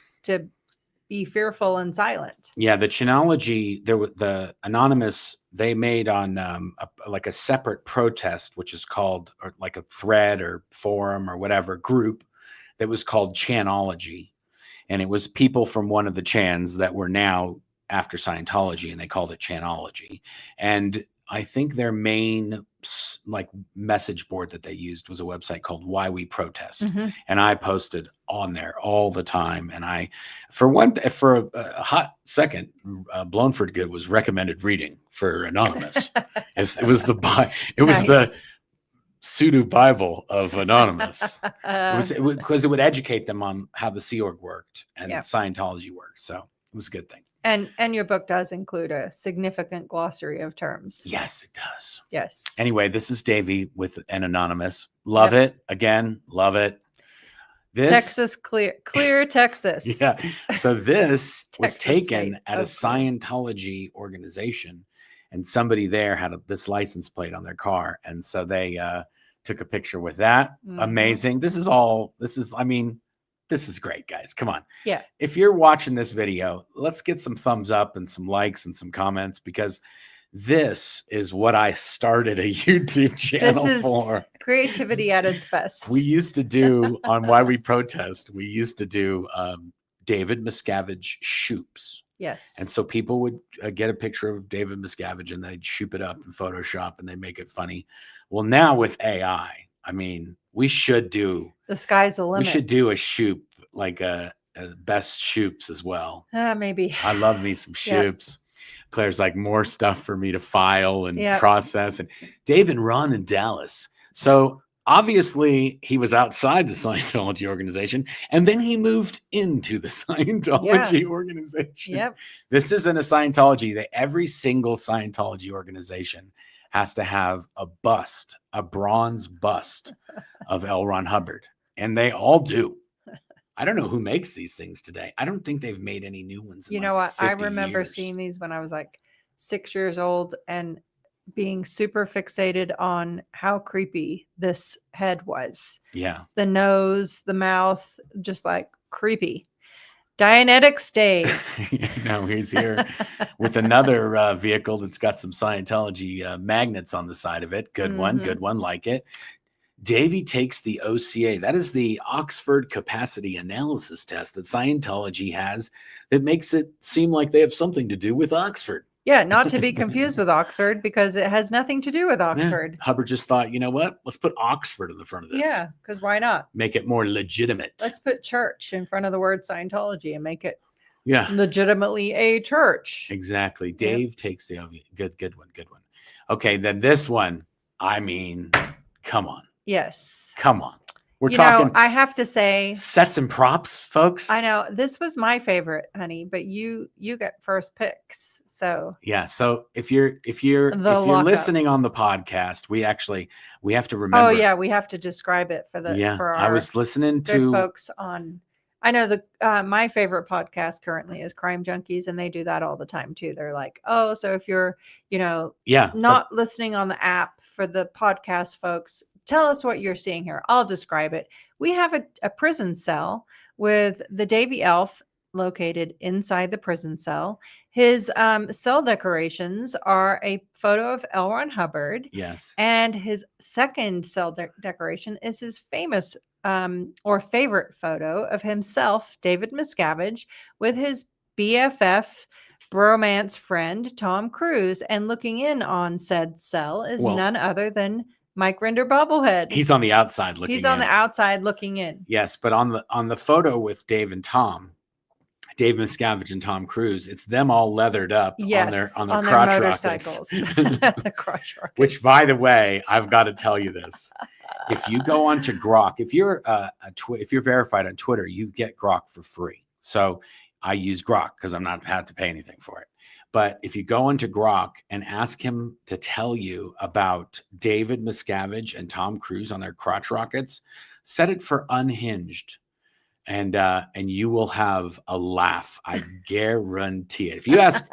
be fearful and silent? Yeah, the Chanology, the Anonymous, they made on like a separate protest, which is called, or like a thread or forum or whatever group that was called Chanology. And it was people from one of the Chans that were now after Scientology, and they called it Chanology. And I think their main like message board that they used was a website called Why We Protest. And I posted on there all the time. And I, for a hot second, Blown for Good was recommended reading for Anonymous. It was the pseudo Bible of Anonymous. Because it would educate them on how the Sea Org worked and Scientology worked. So it was a good thing. And your book does include a significant glossary of terms. Yes, it does. Yes. Anyway, this is Davy with an Anonymous. Love it. Again, love it. Texas clear Texas. Yeah. So this was taken at a Scientology organization, and somebody there had this license plate on their car. And so they took a picture with that. Amazing. This is great, guys. Come on. Yeah. If you're watching this video, let's get some thumbs up and some likes and some comments, because this is what I started a YouTube channel for. Creativity at its best. We used to do on Why We Protest, we used to do David Miscavige shoops. Yes. And so people would get a picture of David Miscavige and they'd shoop it up in Photoshop and they make it funny. Well, now with AI, I mean, we should do the sky's the limit. We should do a shoop, like a best shoops as well. Maybe. I love me some shoops. Claire's like, more stuff for me to file and process. And Dave and Ron in Dallas. So obviously he was outside the Scientology organization, and then he moved into the Scientology organization. Yep. This isn't a Scientology. Every single Scientology organization has to have a bust, a bronze bust of L. Ron Hubbard. And they all do. I don't know who makes these things today. I don't think they've made any new ones. You know what? I remember seeing these when I was like 6 years old and being super fixated on how creepy this head was. Yeah. The nose, the mouth, just like creepy. Dianetics Dave. Now he's here with another vehicle that's got some Scientology magnets on the side of it. Good one. Good one. Like it. Davy takes the OCA. That is the Oxford Capacity Analysis Test that Scientology has that makes it seem like they have something to do with Oxford. Yeah, not to be confused with Oxford, because it has nothing to do with Oxford. Yeah. Hubbard just thought, you know what? Let's put Oxford in the front of this. Yeah, because why not? Make it more legitimate. Let's put church in front of the word Scientology and make it legitimately a church. Exactly. Dave takes the good one. Okay, then this one, I mean, come on. Yes. Come on. We're talking. I have to say, sets and props, folks. I know this was my favorite, honey, but you get first picks. So yeah. So if you're listening on the podcast, we have to remember. Oh yeah, we have to describe it for for our I was listening to folks on. I know my favorite podcast currently is Crime Junkies, and they do that all the time too. They're like, oh, so if you're not listening on the app, for the podcast folks, tell us what you're seeing here. I'll describe it. We have a prison cell with the Davy Elf located inside the prison cell. His cell decorations are a photo of L. Ron Hubbard. Yes. And his second cell decoration is his famous or favorite photo of himself, David Miscavige, with his BFF bromance friend, Tom Cruise. And looking in on said cell is none other than Mike Rinder bobblehead. He's on the outside looking in. He's on the outside looking in. Yes, but on the photo with Dave and Tom, Dave Miscavige and Tom Cruise, it's them all leathered up on their crotch motorcycles. The crotch rockets. Which, by the way, I've got to tell you this. If you go onto Grok, if you're if you're verified on Twitter, you get Grok for free. So I use Grok because I'm not had to pay anything for it. But if you go into Grok and ask him to tell you about David Miscavige and Tom Cruise on their crotch rockets, set it for unhinged. And you will have a laugh. I guarantee it. If you ask,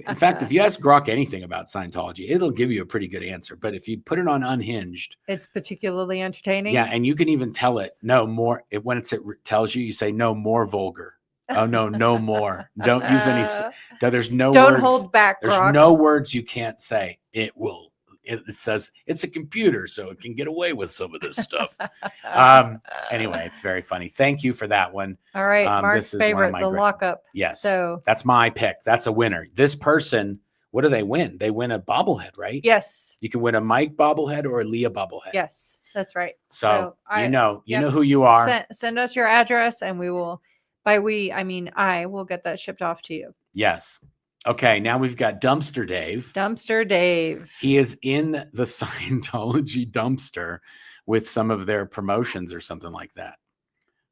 in fact, if you ask Grok anything about Scientology, it'll give you a pretty good answer. But if you put it on unhinged, it's particularly entertaining. Yeah, and you can even tell it no more. When it tells you, you say no more vulgar. Oh no, no more. Don't use any. There's no. Don't words. Hold back. There's Grok. No words you can't say. It will. It says it's a computer, so it can get away with some of this stuff. Anyway, it's very funny. Thank you for that one. All right, Mark's favorite, the lockup. Yes, so that's my pick. That's a winner. This person, what do they win? They win a bobblehead, right? Yes. You can win a Mike bobblehead or a Leah bobblehead. Yes, that's right. So you know who you are. Send us your address, and we will. By we, I mean I will get that shipped off to you. Yes. Okay, now we've got Dumpster Dave. Dumpster Dave. He is in the Scientology dumpster with some of their promotions or something like that,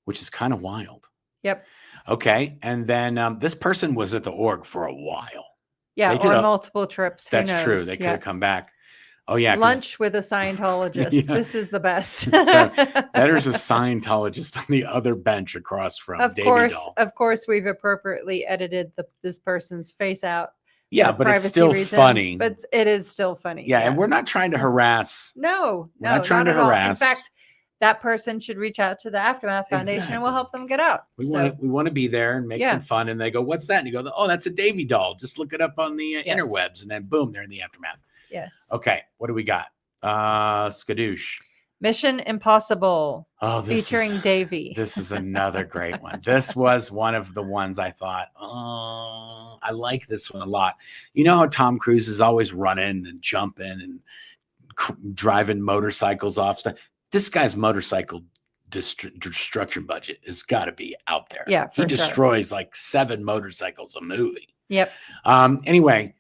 which is kind of wild. Yep. Okay, and then this person was at the org for a while. Yeah, or multiple trips. That's true. They could have come back. Oh, yeah. Lunch with a Scientologist. Yeah. This is the best. So there's a Scientologist on the other bench across from Davy Doll. Of course, we've appropriately edited this person's face out. Yeah, but it's still funny. But it is still funny. Yeah, and we're not trying to harass. No, we're not trying to harass. In fact, that person should reach out to the Aftermath Foundation and we'll help them get out. We want to be there and make some fun. And they go, "What's that?" And you go, "Oh, that's a Davy Doll. Just look it up on the interwebs." And then boom, they're in the Aftermath. Yes. Okay. What do we got? Skadoosh. Mission Impossible. Oh, featuring Davy. This is another great one. This was one of the ones I thought, oh, I like this one a lot. You know how Tom Cruise is always running and jumping and driving motorcycles off stuff. This guy's motorcycle destruction budget has got to be out there. Yeah, he destroys like 7 motorcycles a movie. Yep. Anyway.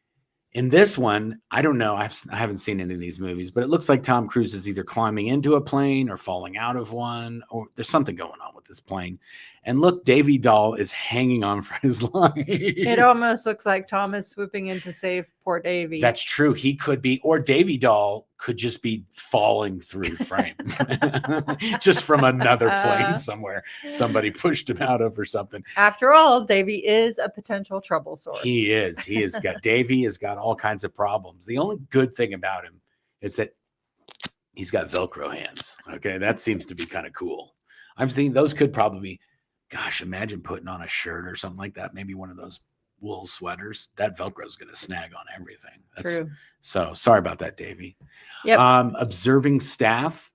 In this one, I don't know. I haven't seen any of these movies, but it looks like Tom Cruise is either climbing into a plane or falling out of one, or there's something going on with this plane. And look, Davy Doll is hanging on for his life. It almost looks like Tom is swooping in to save poor Davy. That's true. He could be, or Davy Doll could just be falling through frame, just from another plane somewhere. Somebody pushed him out of or something. After all, Davy is a potential trouble source. He is. Davy has got all kinds of problems. The only good thing about him is that he's got Velcro hands. Okay, that seems to be kind of cool. I'm thinking those could probably be. Gosh, imagine putting on a shirt or something like that. Maybe one of those wool sweaters. That Velcro is going to snag on everything. True. So sorry about that, Davey. Yep. Observing staff.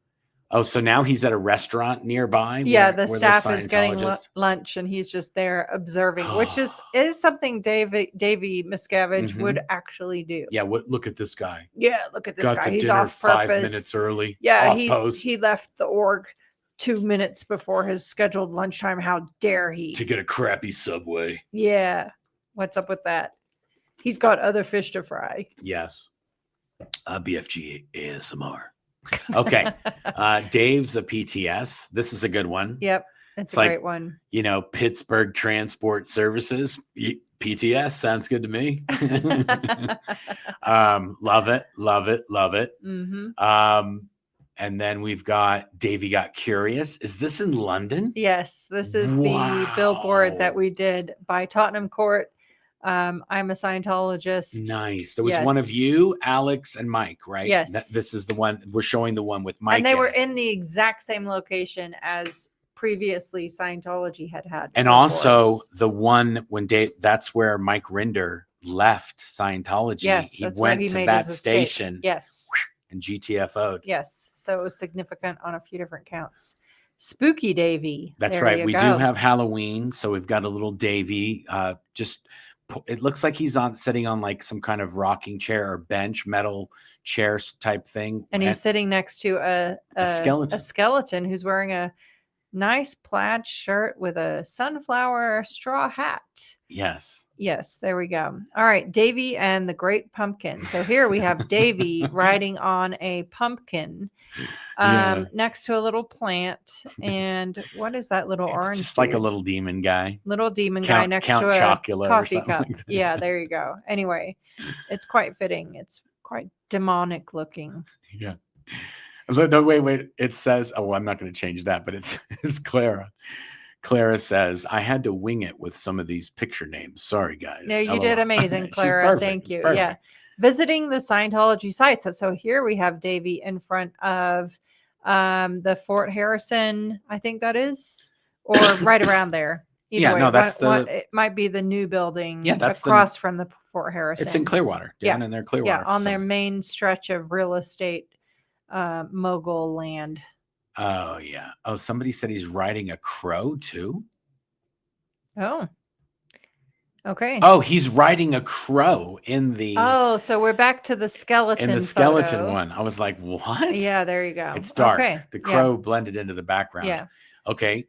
Oh, so now he's at a restaurant nearby. Yeah, the staff is getting lunch, and he's just there observing, which is something Davy Miscavige would actually do. Yeah. Look at this guy. Yeah, look at this guy. He's off purpose. 5 minutes early. Yeah, post. He left the org 2 minutes before his scheduled lunchtime. How dare he? To get a crappy Subway. Yeah. What's up with that? He's got other fish to fry. Yes. BFG ASMR. Okay. Dave's a PTS. This is a good one. Yep. It's a great one. You know, Pittsburgh Transport Services. PTS sounds good to me. Love it. Love it. Love it. Mm-hmm. And then we've got Davy Got Curious. Is this in London? Yes, this is the billboard that we did by Tottenham Court. I'm a Scientologist. Nice. There was one of you, Alex, and Mike, right? Yes. This is the one. We're showing the one with Mike. And they were in the exact same location as previously Scientology had. And also the one when that's where Mike Rinder left Scientology. Yes, he that's where went he to made that his escape. station. Yes. And GTFO'd. Yes. So it was significant on a few different counts. Spooky Davy. That's there right. you We go. do have Halloween. So we've got a little Davy. It looks like he's sitting on like some kind of rocking chair or bench, metal chairs type thing. And he's sitting next to a skeleton who's wearing a nice plaid shirt with a sunflower straw hat. Yes. Yes, there we go. All right, Davy and the Great Pumpkin. So here we have Davy riding on a pumpkin next to a little plant. And what is that little orange? It's just like a little demon guy. Little demon guy next to a Chocula coffee cup. Like yeah, there you go. Anyway, it's quite fitting. It's quite demonic looking. Yeah. No, wait. It says, oh, I'm not going to change that, but it's Clara. Clara says, I had to wing it with some of these picture names. Sorry, guys. No, you did amazing, Clara. Thank you. Yeah. Visiting the Scientology sites. So here we have Davy in front of the Fort Harrison, I think that is, or right around there. Either way, no, that's it might be the new building that's across from the Fort Harrison. It's in Clearwater, down in their Clearwater. Yeah, on their main stretch of real estate mogul land. Oh, yeah. Oh, somebody said he's riding a crow too. Oh, okay. Oh, he's riding a crow in the. Oh, so we're back to the skeleton. In the skeleton one. I was like, what? Yeah, there you go. It's dark. Okay. The crow blended into the background. Yeah. Okay.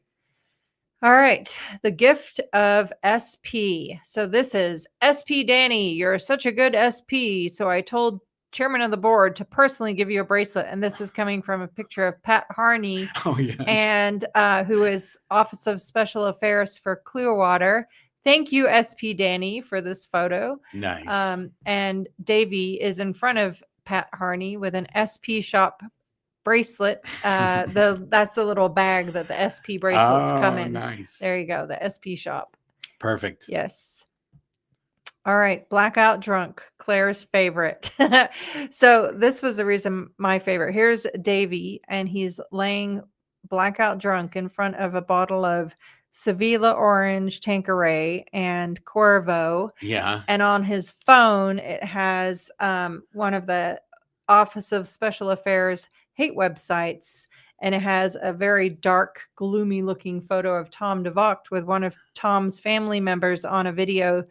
All right. The gift of SP. So this is SP Danny. You're such a good SP. So I told chairman of the board to personally give you a bracelet. And this is coming from a picture of Pat Harney. Oh, yes. And who is Office of Special Affairs for Clearwater. Thank you, SP Danny, for this photo. Nice. And Davy is in front of Pat Harney with an SP shop bracelet. That's a little bag that the SP bracelets come in. Nice. There you go. The SP shop. Perfect. Yes. All right. Blackout drunk, Claire's favorite. So this was the reason my favorite. Here's Davy, and he's laying blackout drunk in front of a bottle of Sevilla Orange, Tanqueray, and Corvo. Yeah. And on his phone, it has one of the Office of Special Affairs hate websites, and it has a very dark, gloomy looking photo of Tom DeVocht with one of Tom's family members on a video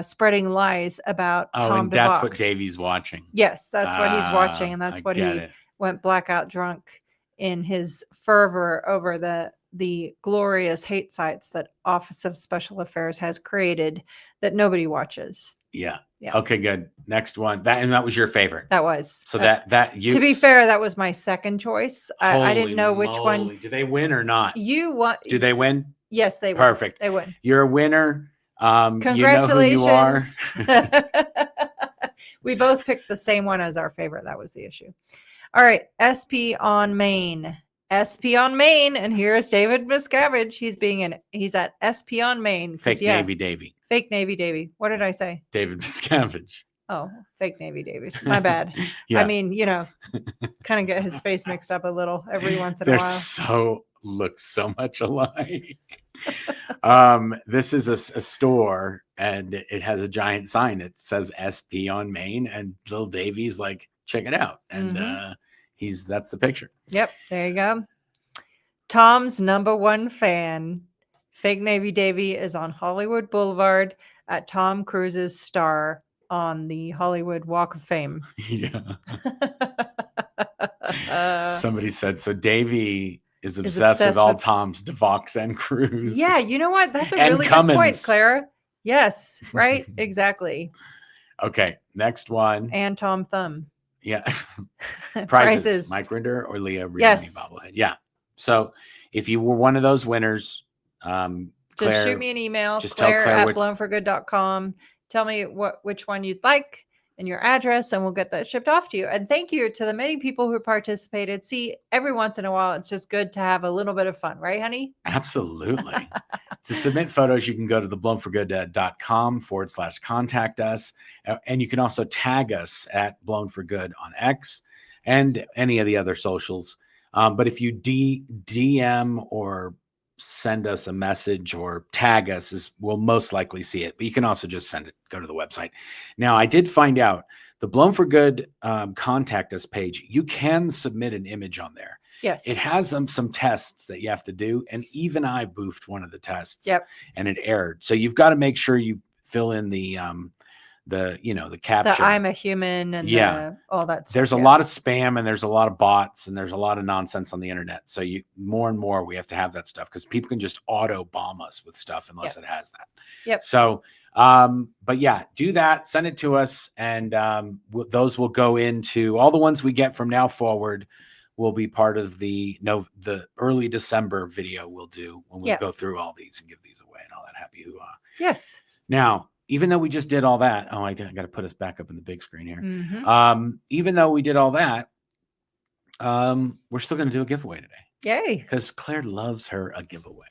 spreading lies about Tom DeVocht. That's what Davy's watching. Yes, that's what he's watching, and that's what he went blackout drunk in his fervor over the glorious hate sites that Office of Special Affairs has created that nobody watches. Yeah. Okay, good. Next one. That was your favorite. That was. So that you. To be fair, that was my second choice. I didn't know which one. Do they win or not? Do they win? Yes, they win. Perfect. They win. You're a winner. Congratulations. You know who you are. We both picked the same one as our favorite. That was the issue. All right. SP on Main. SP on Main. And here's David Miscavige. He's at SP on Main. Fake Navy Davy. Fake Navy Davy. What did I say? David Miscavige. Oh, fake Navy Davies. My bad. Yeah. I mean, kind of get his face mixed up a little every once in a while. Look so much alike. This is a store, and it has a giant sign that says SP on Main, and little Davy's like, check it out. And that's the picture. Yep, there you go. Tom's #1 fan. Fake Navy Davy is on Hollywood Boulevard at Tom Cruise's star on the Hollywood Walk of Fame. Yeah. Somebody said, so Davy is obsessed with all Tom's, DeVox, and Cruise. Yeah, you know what? That's a really good point, Clara. Yes, right? Exactly. Okay, next one. And Tom Thumb. Yeah. Prizes. Mike Rinder or Leah Rioni bobblehead. Yeah. So if you were one of those winners, Claire, just shoot me an email. Just Claire at blownforgood.com. Tell me which one you'd like and your address, and we'll get that shipped off to you. And thank you to the many people who participated. See, every once in a while, it's just good to have a little bit of fun, right, honey? Absolutely. To submit photos, you can go to theblowforgood.com/contact us. And you can also tag us at Blown for Good on X and any of the other socials. But if you DM or send us a message or tag us, we'll most likely see it. But you can also just go to the website. Now, I did find out the Blown for Good contact us page. You can submit an image on there. Yes. It has some tests that you have to do. And even I boofed one of the tests. Yep. And it erred. So you've got to make sure you fill in the caption. The I'm a human and all that stuff. There's a lot of spam and there's a lot of bots and there's a lot of nonsense on the internet. So more and more we have to have that stuff because people can just auto bomb us with stuff unless it has that. Yep. So, but yeah, do that. Send it to us, and those will go into all the ones we get from now forward. Will be part of the early December video we'll do when we go through all these and give these away and all that happy hoo-ha. Yes. Now, even though we just did all that, I got to put us back up in the big screen here. Mm-hmm. Even though we did all that, we're still going to do a giveaway today. Yay. Because Claire loves her a giveaway.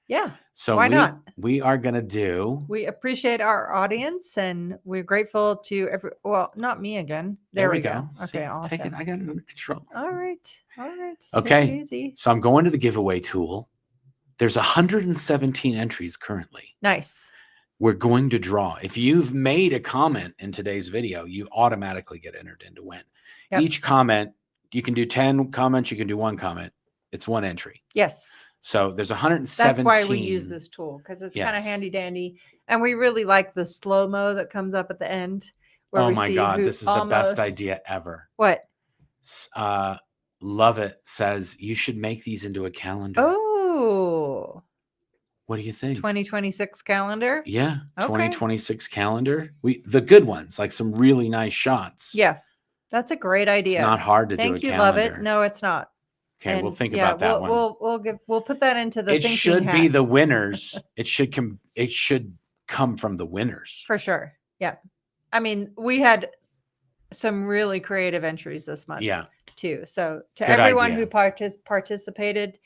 Yeah. So why not? We are going to do. We appreciate our audience and we're grateful to well, not me again. There we go. Okay, awesome. Take it. I got it under control. All right. Okay. Take it easy. So I'm going to the giveaway tool. There's 117 entries currently. Nice. We're going to draw. If you've made a comment in today's video, you automatically get entered in to win. Yep. Each comment, you can do 10 comments, you can do 1 comment. It's 1 entry. Yes. So there's 117. That's why we use this tool, because it's kind of handy dandy. And we really like the slow-mo that comes up at the end. Oh my God, this is the best idea ever. What? Love It says you should make these into a calendar. Oh. What do you think? 2026 calendar? Yeah, 2026 calendar. The good ones, like some really nice shots. Yeah, that's a great idea. It's not hard to do a calendar. Thank you, Love It. No, it's not. Okay, we'll think about that one. We'll put that into the. It should be the winners. It should come from the winners for sure. Yeah, I mean, we had some really creative entries this month. Yeah, too. So to everyone who participated.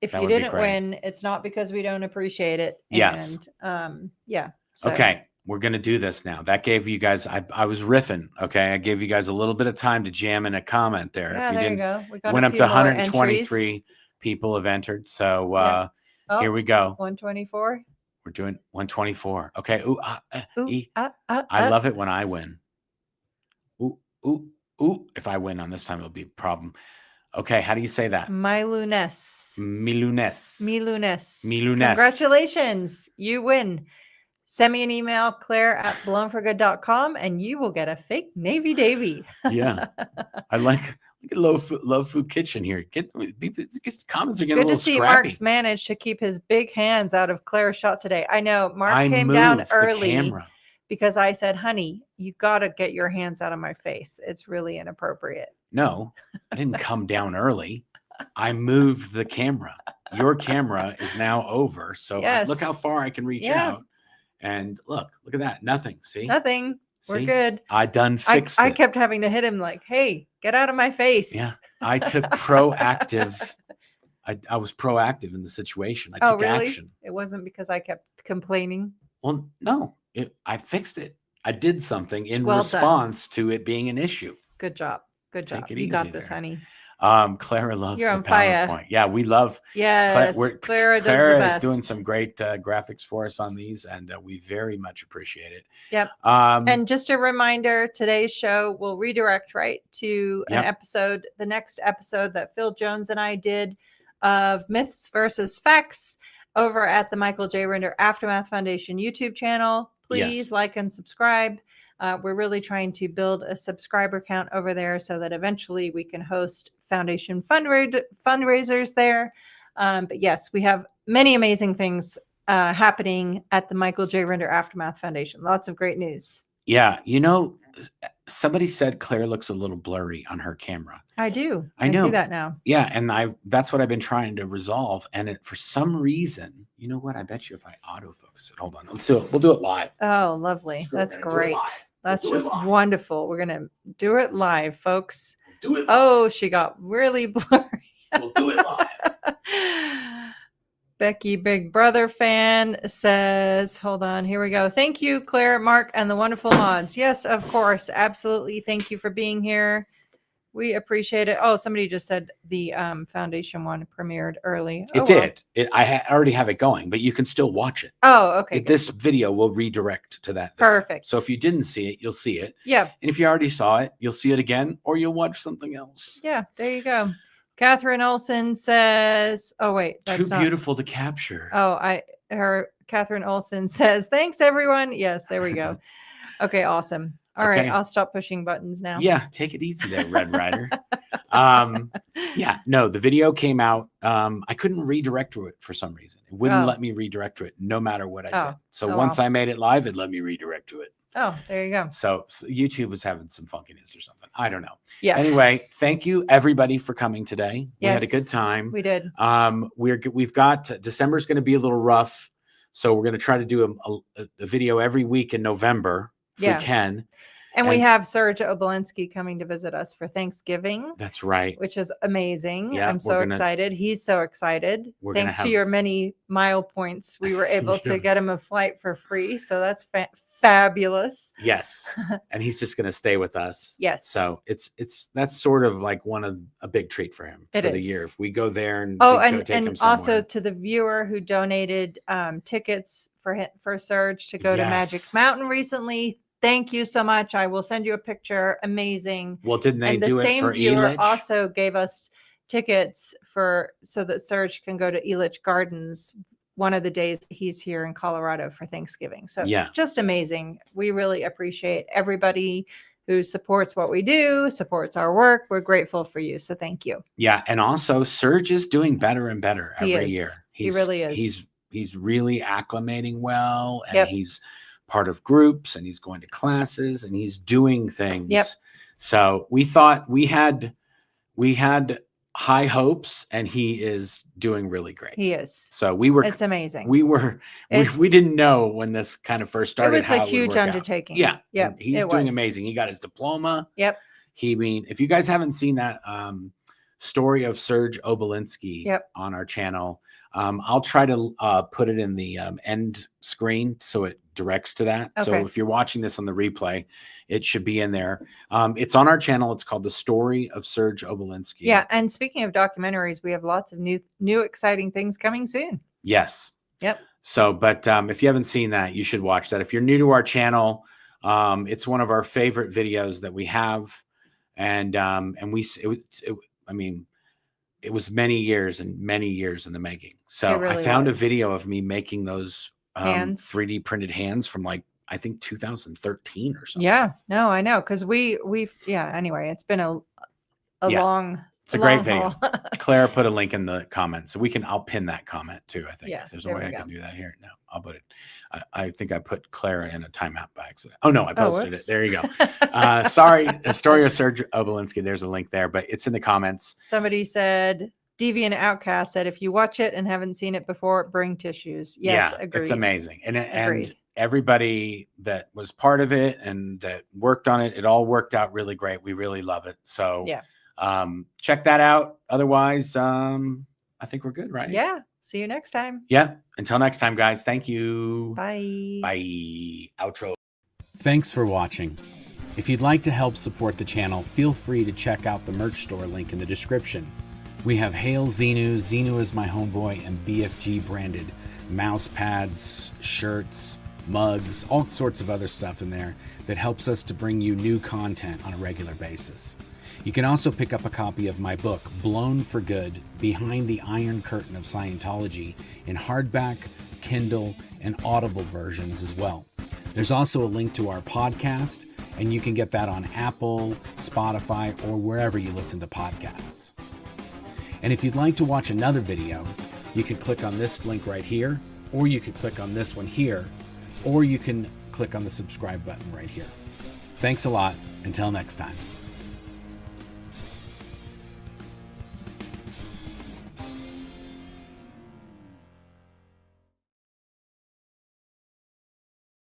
If you didn't win, it's not because we don't appreciate it. Yes. And okay. We're going to do this now. That gave you guys, I was riffing. Okay. I gave you guys a little bit of time to jam in a comment there. Yeah, there you go. We went up to 123 people have entered. So here we go. 124. We're doing 124. Okay. I love it when I win. Ooh. If I win on this time, it'll be a problem. Okay, how do you say that? Milunes. Congratulations. You win. Send me an email, claire@blownforgood.com, and you will get a fake Navy Davy. Yeah. I like Love Food Kitchen here. Comments are getting a little scrappy. Good to see Mark's managed to keep his big hands out of Claire's shot today. I know. Mark came down early because I said, honey, you got to get your hands out of my face. It's really inappropriate. No, I didn't come down early. I moved the camera. Your camera is now over. So look how far I can reach out. And look at that. Nothing. See? Nothing. We're good. I done fixed it. I kept having to hit him like, hey, get out of my face. Yeah. I took proactive. I was proactive in the situation. I took action. It wasn't because I kept complaining. Well, no. I fixed it. I did something in response to it being an issue. Good job. Good job. You got this, honey. Clara loves You're the on fire. PowerPoint. Yeah, we love. Yes, Clara does the best. Is doing some great graphics for us on these, and we very much appreciate it. Yep. And just a reminder, today's show will redirect right to an episode, the next episode that Phil Jones and I did of Myths versus Facts over at the Michael J. Rinder Aftermath Foundation YouTube channel. Please like and subscribe. We're really trying to build a subscriber count over there so that eventually we can host foundation fundraisers there. But yes, we have many amazing things happening at the Michael J. Rinder Aftermath Foundation. Lots of great news. Yeah. Somebody said Claire looks a little blurry on her camera. I do. I know. I see that now. Yeah. And that's what I've been trying to resolve. And for some reason, you know what? I bet you if I autofocus it, hold on. Let's do it. We'll do it live. Oh, lovely. That's great. That's just wonderful. We're going to do it live, folks. Do it live. Oh, she got really blurry. We'll do it live. Becky Big Brother fan says, hold on, here we go. Thank you, Claire, Mark, and the wonderful mods. Yes, of course. Absolutely. Thank you for being here. We appreciate it. Oh, somebody just said the foundation one premiered early. It did. I already have it going, but you can still watch it. Oh, okay. This video will redirect to that video. Perfect. So if you didn't see it, you'll see it. Yeah. And if you already saw it, you'll see it again, or you'll watch something else. Yeah, there you go. Catherine Olson says, "Oh wait, that's too beautiful to capture." Oh, Catherine Olson says, "Thanks everyone." Yes, there we go. Okay, awesome. All right, I'll stop pushing buttons now. Yeah, take it easy there, Red Rider. Yeah, no, the video came out. I couldn't redirect to it for some reason. It wouldn't let me redirect to it no matter what I did. So once I made it live, it let me redirect to it. Oh, there you go. So YouTube was having some funkiness or something. I don't know. Yeah. Anyway, thank you everybody for coming today. Yes, we had a good time. We did. We've got December's going to be a little rough, so we're going to try to do a video every week in November if we can. And we have Serge Obolensky coming to visit us for Thanksgiving. That's right. Which is amazing. Yeah, I'm so excited. He's so excited. Thanks to your many mile points, we were able to get him a flight for free. So that's fabulous. Yes. And he's just going to stay with us. Yes. So that's sort of like a big treat for him for the year. If we go there and take him also to the viewer who donated tickets for Serge to go to Magic Mountain recently. Thank you so much. I will send you a picture. Amazing. Well, didn't they do it for same viewer Elitch? Also gave us tickets so that Serge can go to Elitch Gardens one of the days he's here in Colorado for Thanksgiving. So just amazing. We really appreciate everybody who supports what we do, supports our work. We're grateful for you. So thank you. Yeah. And also Serge is doing better and better every year. He really is. He's really acclimating well, and he's part of groups, and he's going to classes, and he's doing things. Yep. So we thought we had high hopes, and he is doing really great. He is. So it's amazing. We didn't know when this kind of first started. It was a huge undertaking. Yeah. Yeah. He's doing amazing. He got his diploma. Yep. If you guys haven't seen that story of Serge Obolensky on our channel, I'll try to put it in the end screen so it directs to that. Okay. So if you're watching this on the replay, it should be in there. It's on our channel. It's called The Story of Serge Obolensky. Yeah. And speaking of documentaries, we have lots of new exciting things coming soon. Yes. Yep. So, but if you haven't seen that, you should watch that. If you're new to our channel, it's one of our favorite videos that we have. And it was many years and many years in the making. So really I found a video of me making those 3D printed hands from I think 2013 or something. Yeah, no, I know. Cause anyway, it's been a long, it's a great video. Claire put a link in the comments. So I'll pin that comment too. I think if there's a way I can do that here. No, I'll put it. I think I put Claire in a timeout by accident. Oh no, I posted it. There you go. Sorry. The Story of Serge Obolensky. There's a link there, but it's in the comments. Somebody said, Deviant Outcast said, if you watch it and haven't seen it before, bring tissues. Yes, agreed. It's amazing. And everybody that was part of it and that worked on it, it all worked out really great. We really love it. So check that out. Otherwise, I think we're good, right? Yeah. See you next time. Yeah. Until next time, guys. Thank you. Bye. Bye. Outro. Thanks for watching. If you'd like to help support the channel, feel free to check out the merch store link in the description. We have Hail Xenu, Xenu is my homeboy, and BFG branded mouse pads, shirts, mugs, all sorts of other stuff in there that helps us to bring you new content on a regular basis. You can also pick up a copy of my book, Blown for Good, Behind the Iron Curtain of Scientology, in hardback, Kindle, and Audible versions as well. There's also a link to our podcast, and you can get that on Apple, Spotify, or wherever you listen to podcasts. And if you'd like to watch another video, you can click on this link right here, or you can click on this one here, or you can click on the subscribe button right here. Thanks a lot. Until next time.